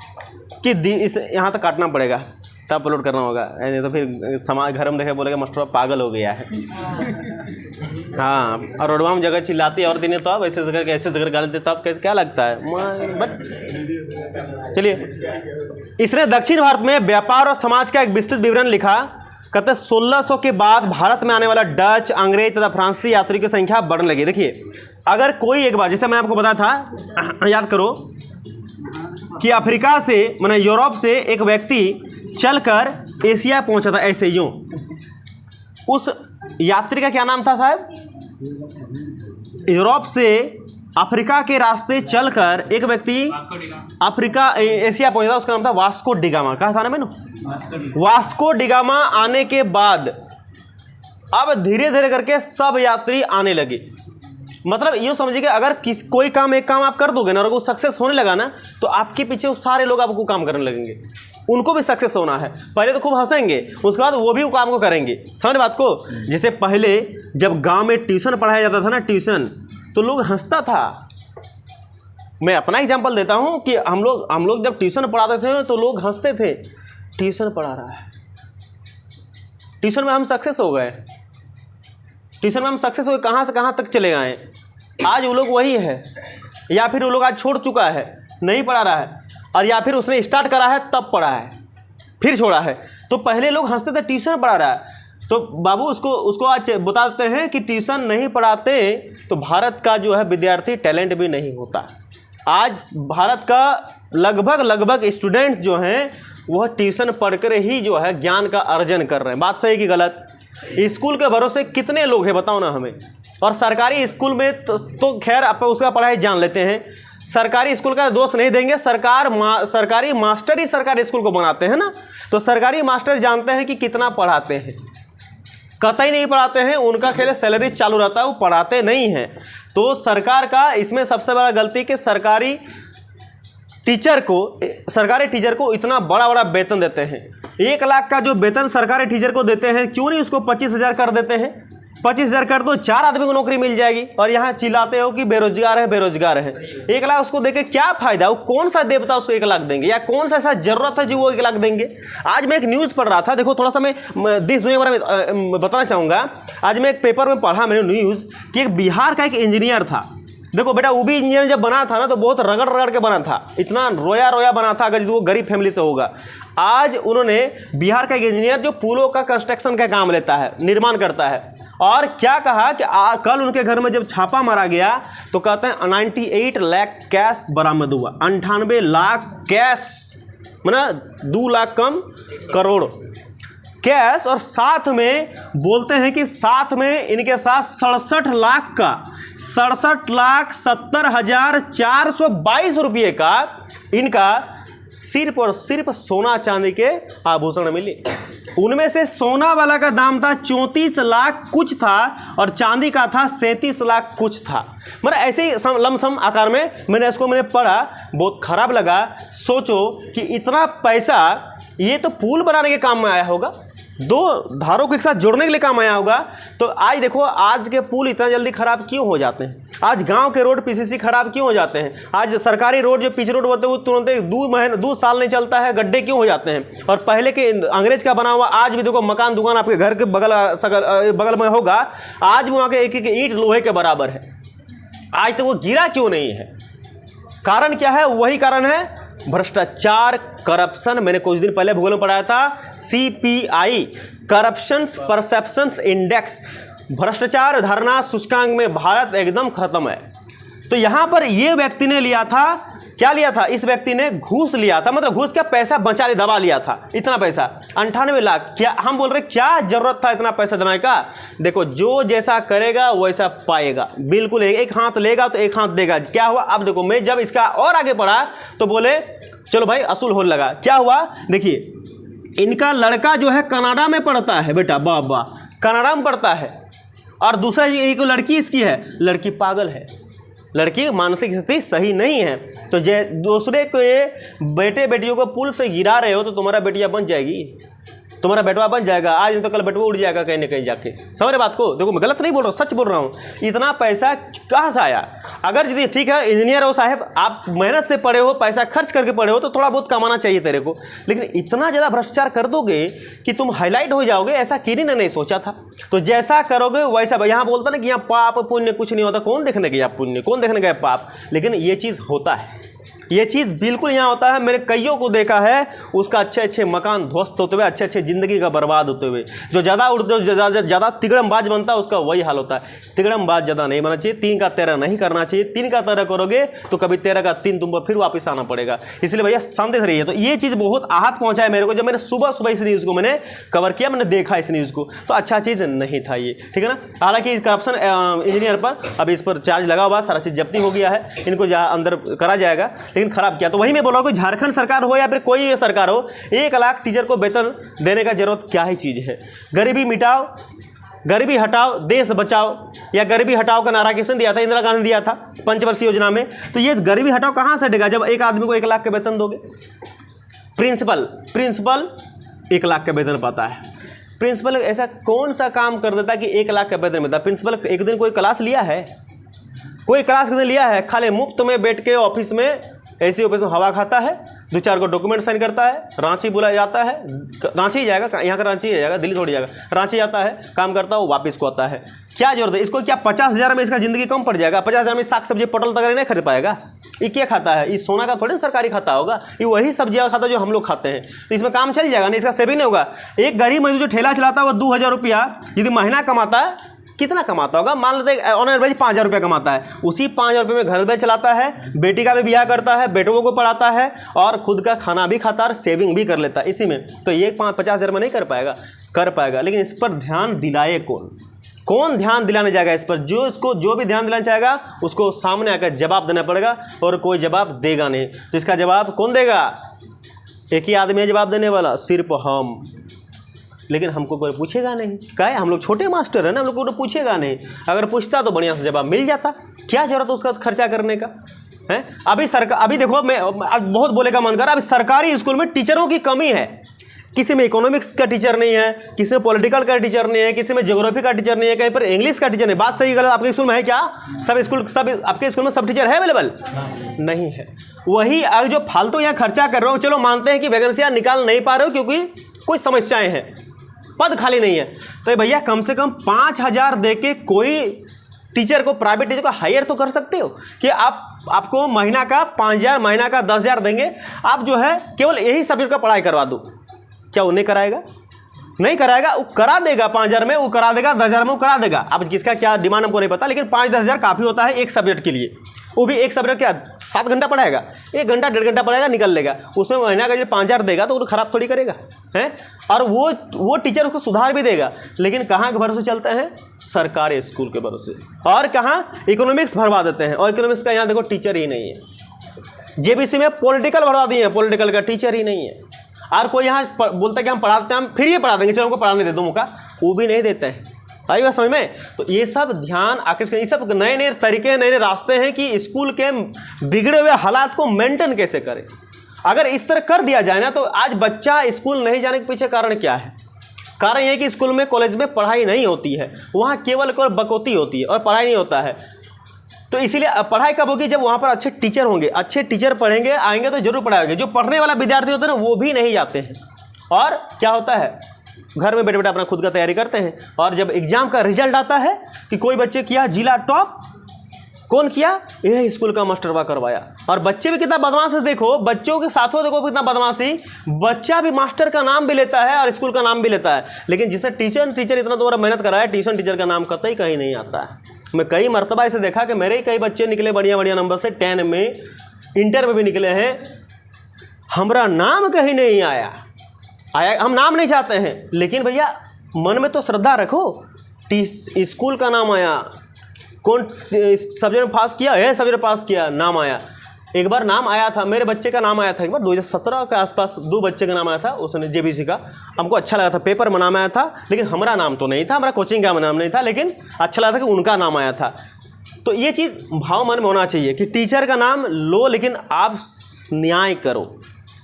कि इस यहाँ तक काटना पड़ेगा, तब अपलोड करना होगा, नहीं तो फिर समाज घर में देखे बोलेगा मास्टर पागल हो गया है। हाँ, और रोडवा में जगह चिल्लाती है और दिन तो अब ऐसे जगह कैसे जगह गाली देता, अब कैसे क्या लगता है। बट चलिए, इसने दक्षिण भारत में व्यापार और समाज का एक विस्तृत विवरण लिखा। कहते 1600 के बाद भारत में आने वाला डच, अंग्रेज तथा फ्रांसीसी यात्री की संख्या बढ़ने लगी। देखिए, अगर कोई एक बार, जैसे मैं आपको बताया था, याद करो कि अफ्रीका से माने यूरोप से एक व्यक्ति चलकर एशिया पहुंचा था, ऐसे यूं। उस यात्री का क्या नाम था साहब? यूरोप से अफ्रीका के रास्ते चलकर एक व्यक्ति एशिया पहुंचा था, उसका नाम था वास्को डिगामा। कहा था ना मैंने, वास्को डिगामा आने के बाद अब धीरे धीरे करके सब यात्री आने लगे। मतलब ये समझिए कि अगर कोई काम, एक काम आप कर दोगे ना और वो सक्सेस होने लगा ना, तो आपके पीछे वो सारे लोग आपको काम करने लगेंगे। उनको भी सक्सेस होना है, पहले तो खूब हंसेंगे, उसके बाद वो भी वो काम को करेंगे। समझ बात को? जैसे पहले जब गांव में ट्यूशन पढ़ाया जाता था ना, ट्यूशन, तो लोग हंसता था। मैं अपना एग्जांपल देता हूं कि हम लोग जब ट्यूशन पढ़ाते थे तो लोग हंसते थे, ट्यूशन पढ़ा रहा है। ट्यूशन में हम सक्सेस हो गए, ट्यूशन में हम सक्सेस हो गए, कहाँ से कहाँ तक चले गए। आज वो लोग वही है, या फिर वो लोग आज छोड़ चुका है, नहीं पढ़ा रहा है, और या फिर उसने स्टार्ट करा है तब पढ़ा है फिर छोड़ा है। तो पहले लोग हंसते थे ट्यूशन पढ़ा रहा है, तो बाबू उसको आज बता देते हैं कि ट्यूशन नहीं पढ़ाते तो भारत का जो है विद्यार्थी टैलेंट भी नहीं होता। आज भारत का लगभग स्टूडेंट्स जो हैं वह ट्यूशन पढ़कर ही जो है ज्ञान का अर्जन कर रहे हैं। बात सही कि गलत? स्कूल के भरोसे कितने लोग हैं बताओ ना हमें। और सरकारी स्कूल में तो खैर आप उसका पढ़ाई जान लेते हैं, सरकारी स्कूल का दोष नहीं देंगे, सरकारी मास्टर ही सरकारी स्कूल को बनाते हैं ना। तो सरकारी मास्टर जानते हैं कि कितना पढ़ाते हैं, कतई नहीं पढ़ाते हैं, उनका खेल सैलरी चालू रहता है, वो पढ़ाते नहीं हैं। तो सरकार का इसमें सबसे बड़ा गलती कि सरकारी टीचर को इतना बड़ा वेतन देते हैं। 1 लाख का जो वेतन सरकारी टीचर को देते हैं, क्यों नहीं उसको 25,000 कर देते हैं? 25,000 कर दो, 4 आदमी को नौकरी मिल जाएगी। और यहाँ चिल्लाते हो कि बेरोजगार है। 1 लाख उसको देके क्या फायदा? वो कौन सा देवता उसको 1 लाख देंगे, या कौन सा ऐसा जरूरत है जो वो 1 लाख देंगे? आज मैं एक न्यूज़ पढ़ रहा था, देखो थोड़ा सा मैं देश दुनिया के बारे में बताना चाहूँगा। आज मैं एक पेपर में पढ़ा मैंने न्यूज़ कि एक बिहार का एक इंजीनियर था। देखो बेटा, वो भी इंजीनियर जब बना था ना तो बहुत रगड़ के बना था, इतना रोया बना था, अगर वो गरीब फैमिली से होगा। आज उन्होंने बिहार का एक इंजीनियर जो पुलों का कंस्ट्रक्शन का काम लेता है, निर्माण करता है, और क्या कहा कि कल उनके घर में जब छापा मारा गया तो कहते हैं 98 लाख कैश बरामद हुआ। 98 लाख कैश, मतलब 2 लाख कम करोड़ कैश। और साथ में बोलते हैं कि साथ में इनके साथ 67,70,422 रुपये का इनका सिर्फ और सिर्फ सोना चांदी के आभूषण मिले। उनमें से सोना वाला का दाम था 34 लाख कुछ था और चांदी का था 37 लाख कुछ था। मतलब ऐसे ही लमसम आकार में मैंने पढ़ा, बहुत खराब लगा। सोचो कि इतना पैसा ये तो पुल बनाने के काम में आया होगा, 2 धारों को एक साथ जोड़ने के लिए काम आया होगा। तो आज देखो, आज के पुल इतना जल्दी खराब क्यों हो जाते हैं? आज गांव के रोड पीसीसी खराब क्यों हो जाते हैं? आज सरकारी रोड जो पिच रोड होते हैं वो तुरंत 2 साल नहीं चलता है, गड्ढे क्यों हो जाते हैं? और पहले के अंग्रेज का बना हुआ आज भी देखो, मकान दुकान आपके घर के बगल में होगा, आज भी वहाँ के एक ईंट लोहे के बराबर है। आज तो वो गिरा क्यों नहीं है? कारण क्या है? वही कारण है भ्रष्टाचार, करप्शन। मैंने कुछ दिन पहले भूगोल में पढ़ाया था, CPI करप्शन परसेप्शंस इंडेक्स, भ्रष्टाचार धारणा सूचकांक में भारत एकदम खत्म है। तो यहां पर ये व्यक्ति ने लिया था, क्या लिया था? इस व्यक्ति ने घूस लिया था, मतलब घूस क्या, पैसा बचा लिया, दबा लिया था। इतना पैसा 98 लाख, क्या हम बोल रहे क्या जरूरत था इतना पैसा दबाने का? देखो, जो जैसा करेगा वैसा पाएगा, बिल्कुल। एक हाथ लेगा तो एक हाथ देगा। क्या हुआ? अब देखो, मैं जब इसका और आगे पढ़ा तो बोले चलो भाई असूल होने लगा। क्या हुआ? देखिए, इनका लड़का जो है कनाडा में पढ़ता है बेटा, बाबा कनाडा में पढ़ता है, और दूसरा एक लड़की इसकी है, लड़की पागल है, लड़की मानसिक स्थिति सही नहीं है। तो दूसरे के बेटे बेटियों को पुल से गिरा रहे हो तो तुम्हारा बेटिया बन जाएगी, तुम्हारा बेटवा बन जाएगा, आज नहीं तो कल बेटवा उड़ जाएगा कहीं ना कहीं जाके। समझ रहे बात को? देखो, मैं गलत नहीं बोल रहा हूँ, सच बोल रहा हूँ। इतना पैसा कहाँ से आया? अगर यदि ठीक है इंजीनियर हो साहब, आप मेहनत से पढ़े हो, पैसा खर्च करके पढ़े हो, तो थोड़ा बहुत कमाना चाहिए तेरे को, लेकिन इतना ज़्यादा भ्रष्टाचार कर दोगे कि तुम हाईलाइट हो जाओगे, ऐसा किसी ने नहीं सोचा था। तो जैसा करोगे वैसा, यहाँ बोलता ना कि यहाँ पाप पुण्य कुछ नहीं होता, कौन देखने गया पुण्य, कौन देखने गया पाप? लेकिन ये चीज़ होता है, ये चीज़ बिल्कुल यहाँ होता है। मैंने कईयों को देखा है, उसका अच्छे मकान ध्वस्त होते हुए, अच्छे ज़िंदगी का बर्बाद होते हुए। जो ज़्यादा तिगड़मबाज बनता है उसका वही हाल होता है। तिगड़मबाज ज़्यादा नहीं बनना चाहिए, 3 का 13 नहीं करना चाहिए। 3 का 13 करोगे तो कभी 13 का 3 तुम पर फिर वापस आना पड़ेगा। इसलिए भैया शांति से रहिए। तो ये चीज़ बहुत आहत पहुँचा है मेरे को, जब मैंने सुबह इस न्यूज़ को मैंने कवर किया, मैंने देखा इस न्यूज़ को, तो अच्छा चीज़ नहीं था ये, ठीक है ना। हालांकि करप्शन इंजीनियर पर अभी इस पर चार्ज लगा हुआ, सारा चीज़ जब्ती हो गया है, इनको अंदर करा जाएगा, लेकिन खराब किया। तो वही मैं बोल रहा हूँ कि झारखंड सरकार हो या फिर कोई सरकार हो, 1 लाख टीचर को वेतन देने का जरूरत क्या ही चीज़ है? गरीबी मिटाओ, गरीबी हटाओ, देश बचाओ, या गरीबी हटाओ का नारा किसने दिया था? इंदिरा गांधी दिया था पंचवर्षीय योजना में। तो ये गरीबी हटाओ कहाँ से हटेगा जब एक आदमी को 1 लाख के वेतन दोगे? प्रिंसिपल 1 लाख का वेतन पाता है। प्रिंसिपल ऐसा कौन सा काम कर देता है कि 1 लाख का वेतन मिलता है? प्रिंसिपल एक दिन कोई क्लास लिया है? कोई क्लास कितने लिया है? खाली मुफ्त में बैठ के ऑफिस में, ऐसी ऑफिस में हवा खाता है, 2-4 को डॉक्यूमेंट साइन करता है, रांची बुलाया जाता है, रांची ही जाएगा, यहाँ का रांची ही जाएगा, दिल्ली थोड़ी जाएगा, रांची जाता है, काम करता है, वो वापस को आता है। क्या जरूरत है इसको? क्या 50,000 में इसका ज़िंदगी कम पड़ जाएगा? 50,000 में साग सब्जी पटल तक नहीं खरीद पाएगा? ये क्या खाता है? ये सोना का थोड़ी सरकारी खाता होगा, ये वही सब्जियाँ खाता जो हम लोग खाते हैं। तो इसमें काम चल जाएगा नहीं, इसका सेविंग नहीं होगा। एक गरीब मजदूर जो ठेला चलाता है वो 2,000 रुपया यदि महीना कमाता है, कितना कमाता होगा? मान लेते हैं ऑन एवरेज 5,000 रुपया कमाता है। उसी 5,000 रुपये में घर भी चलाता है, बेटी का भी ब्याह करता है, बेटों को पढ़ाता है और खुद का खाना भी खाता है और सेविंग भी कर लेता है इसी में। तो ये 50,000 में नहीं कर पाएगा? कर पाएगा। लेकिन इस पर ध्यान दिलाए कौन ध्यान दिलाने जाएगा इस पर? जो भी ध्यान दिलाना चाहेगा उसको सामने आकर जवाब देना पड़ेगा और कोई जवाब देगा नहीं। तो इसका जवाब कौन देगा? एक ही आदमी है जवाब देने वाला, सिर्फ हम। लेकिन हमको कोई पूछेगा नहीं। क्या है, हम लोग छोटे मास्टर हैं ना, हम लोग को पूछेगा नहीं। अगर पूछता तो बढ़िया से जवाब मिल जाता। क्या जरूरत है उसका खर्चा करने का है? अभी देखो, मैं बहुत बोले का मन कर रहा है, अभी सरकारी स्कूल में टीचरों की कमी है। किसी में इकोनॉमिक्स का टीचर नहीं है, किसी में पॉलिटिकल का टीचर नहीं है, किसी में ज्योग्राफी का टीचर नहीं है, कहीं पर इंग्लिश का टीचर नहीं। बात सही गलत आपके स्कूल में है क्या? सब आपके स्कूल में सब टीचर है अवेलेबल? नहीं है। वही अगर जो फालतू यहाँ खर्चा कर रहे हो, चलो मानते हैं कि वैकेंसियाँ निकाल नहीं पा रहे हो क्योंकि कोई समस्याएं हैं, पद खाली नहीं है, तो भैया कम से कम 5,000 दे के कोई टीचर को, प्राइवेट टीचर को हायर तो कर सकते हो कि आपको महीना का 5,000, महीना का 10,000 देंगे, आप जो है केवल यही सब्जेक्ट का पढ़ाई करवा दो। क्या वो नहीं कराएगा? नहीं कराएगा। वो करा देगा 5,000 में, वो करा देगा 10,000 में, वो करा देगा। अब किसका क्या डिमांड हमको नहीं पता, लेकिन 5-10 हज़ार काफ़ी होता है एक सब्जेक्ट के लिए। वो भी एक सब्जेक्ट क्या 7 घंटा पढ़ाएगा, 1 घंटा 1.5 घंटा पढ़ाएगा, निकल लेगा। उसमें महीना का जो 5,000 देगा तो वो खराब थोड़ी करेगा है। और वो टीचर उसको सुधार भी देगा। लेकिन कहाँ के भरोसे चलते हैं? सरकारी स्कूल के भरोसे। और कहाँ इकोनॉमिक्स भरवा देते हैं, और इकोनॉमिक्स का यहाँ देखो टीचर ही नहीं है। जेबीसी में पॉलिटिकल भरवा दिए हैं, पॉलिटिकल का टीचर ही नहीं है। और कोई यहाँ बोलता है कि हम पढ़ाते हैं, हम फिर ये पढ़ा देंगे, चलो हमको पढ़ाने दे दो मौका, वो भी नहीं देते हैं। आई बात समझ में? तो ये सब ध्यान आकृष्ट, ये सब नए नए तरीके, नए नए रास्ते हैं कि स्कूल के बिगड़े हुए हालात को मेंटेन कैसे करें। अगर इस तरह कर दिया जाए ना, तो आज बच्चा स्कूल नहीं जाने के पीछे कारण क्या है? कारण ये कि स्कूल में, कॉलेज में पढ़ाई नहीं होती है, वहाँ केवल बकौती होती है और पढ़ाई नहीं होता है। तो इसीलिए पढ़ाई कब होगी? जब वहाँ पर अच्छे टीचर होंगे, अच्छे टीचर पढ़ेंगे, आएंगे तो जरूर पढ़ाई होगी। जो पढ़ने वाला विद्यार्थी होते हैं ना, वो भी नहीं जाते हैं। और क्या होता है, घर में बैठे बैठे अपना खुद का तैयारी करते हैं। और जब एग्जाम का रिजल्ट आता है कि कोई बच्चे किया जिला टॉप, कौन किया? यह स्कूल का मास्टरवा करवाया। और बच्चे भी कितना बदमाश है, देखो बच्चों के साथों देखो कितना बदमाशी। बच्चा भी मास्टर का नाम भी लेता है और स्कूल का नाम भी लेता है, लेकिन जिसे टीचर इतना तुम्हारा मेहनत कराया, ट्यूशन टीचर का नाम कतई कहीं नहीं आता है। मैं कई मरतबा ऐसे देखा कि मेरे ही कई बच्चे निकले बढ़िया बढ़िया नंबर से, 10 में, इंटर में भी निकले हैं, हमारा नाम कहीं नहीं आया। हम नाम नहीं चाहते हैं, लेकिन भैया मन में तो श्रद्धा रखो। स्कूल का नाम आया, कौन सब्जेक्ट में पास किया है, सब्जेक्ट पास किया, नाम आया। एक बार नाम आया था, मेरे बच्चे का नाम आया था एक बार 2017 के आसपास, 2 बच्चे का नाम आया था उसने जेबीसी का। हमको अच्छा लगा था, पेपर में नाम आया था, लेकिन हमारा नाम तो नहीं था, हमारा कोचिंग का नाम नहीं था, लेकिन अच्छा लगा था कि उनका नाम आया था। तो ये चीज़ भाव मन में होना चाहिए कि टीचर का नाम लो, लेकिन आप न्याय करो।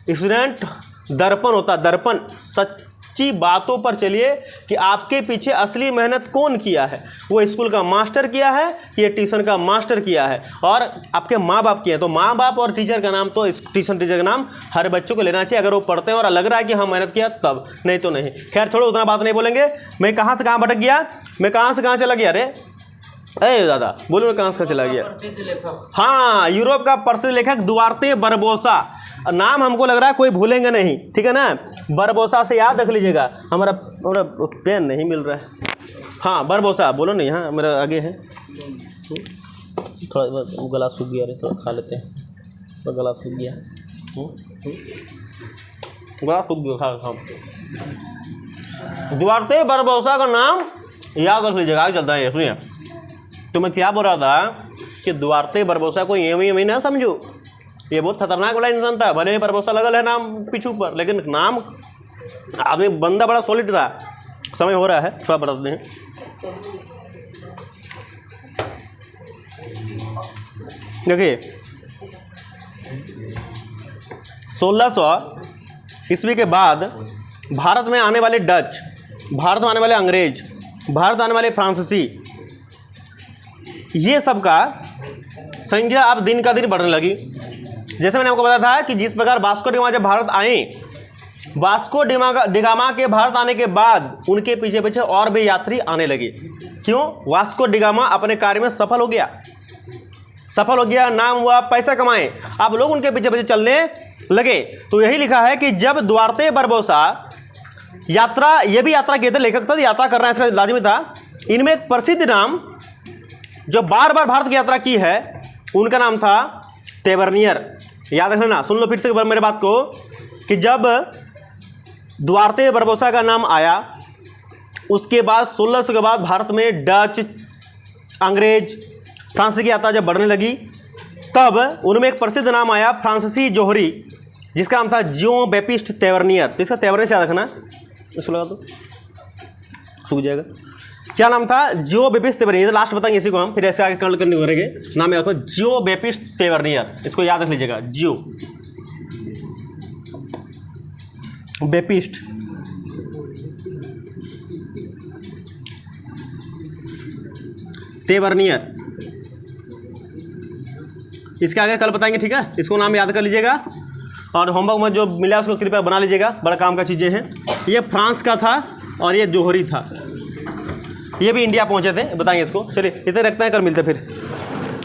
स्टूडेंट दर्पण होता, दर्पण, सच्ची बातों पर चलिए कि आपके पीछे असली मेहनत कौन किया है। वो स्कूल का मास्टर किया है कि ये ट्यूशन का मास्टर किया है, और आपके माँ बाप किए हैं। तो माँ बाप और टीचर का नाम, तो ट्यूशन टीचर का नाम हर बच्चों को लेना चाहिए, अगर वो पढ़ते हैं और लग रहा है कि हाँ मेहनत किया तब, नहीं तो नहीं। खैर छोड़ो, उतना बात नहीं बोलेंगे। मैं कहाँ से कहाँ भटक गया, मैं कहाँ से कहाँ चला गया? अरे दादा बोलो, मैं कहाँ से चला गया? हाँ, यूरोप का प्रसिद्ध लेखक दुआर्ते बरबोसा, नाम हमको लग रहा है कोई भूलेंगे नहीं, ठीक है ना? बरबोसा से याद रख लीजिएगा। हमारा पेन नहीं मिल रहा है। हाँ बरबोसा, बोलो नहीं, हाँ मेरा आगे है। थोड़ा गला सूख गया, अरे थोड़ा खा लेते हैं, तो गला सूख गया, गला सूख गया, खा। दुआर्ते बरबोसा का नाम याद रख लीजिएगा, आगे चलता है। सुनिए, तो मैं क्या बोल रहा था कि दुआर्ते बरबोसा को ये ना समझो, ये बहुत खतरनाक वाला इंसान था। भले ही बरबोसा लगल है नाम पीछू पर, लेकिन नाम आदमी बंदा बड़ा सॉलिड था। समय हो रहा है, थोड़ा बताते हैं। देखिए 1600 ईस्वी के बाद भारत में आने वाले डच, भारत में आने वाले अंग्रेज, भारत आने वाले फ्रांसीसी, ये सब का संख्या अब दिन का दिन बढ़ने लगी। जैसे मैंने आपको बताया था कि जिस प्रकार वास्को डिगामा जब भारत आए, वास्को डिगामा के भारत आने के बाद उनके पीछे पीछे और भी यात्री आने लगे। क्यों? वास्को डिगामा अपने कार्य में सफल हो गया, नाम हुआ, पैसा कमाए, अब लोग उनके पीछे पीछे चलने लगे। तो यही लिखा है कि जब दुआर्ते बरबोसा यात्रा, ये भी यात्रा किए थे, लेखक था, यात्रा करना इसका लाजिमी था। इनमें एक प्रसिद्ध नाम जो बार बार भारत की यात्रा की है, उनका नाम था तेवर्नियर। याद रखना ना, सुन लो फिर से मेरे बात को, कि जब दुआर्ते बरबोसा का नाम आया, उसके बाद 1600 के बाद भारत में डच, अंग्रेज, फ्रांसीसी की यात्रा जब बढ़ने लगी, तब उनमें एक प्रसिद्ध नाम आया फ्रांसीसी जोहरी, जिसका नाम था जियो बैपिस्ट तेवर्नियर। तो इसका तेवर्नियर से याद रखना, इसको लगा दो, सूख जाएगा। क्या नाम था? जियो बेपिस्ट तेवर्नियर। लास्ट बताएंगे इसी को हम, फिर ऐसे आगे कंटिन्यू करेंगे। नाम याद रखो, जियो बेपिस्ट तेवर्नियर, इसको याद रख लीजिएगा, जियो बेपिस्ट तेवर्नियर। इसके आगे कल बताएंगे, ठीक है? इसको नाम याद कर लीजिएगा और होमवर्क में जो मिला उसको कृपया बना लीजिएगा, बड़ा काम का चीज़ें हैं। ये फ्रांस का था और ये जोहरी था, ये भी इंडिया पहुंचे थे, बताएंगे इसको। चलिए इतने रखते हैं, कल मिलते हैं फिर।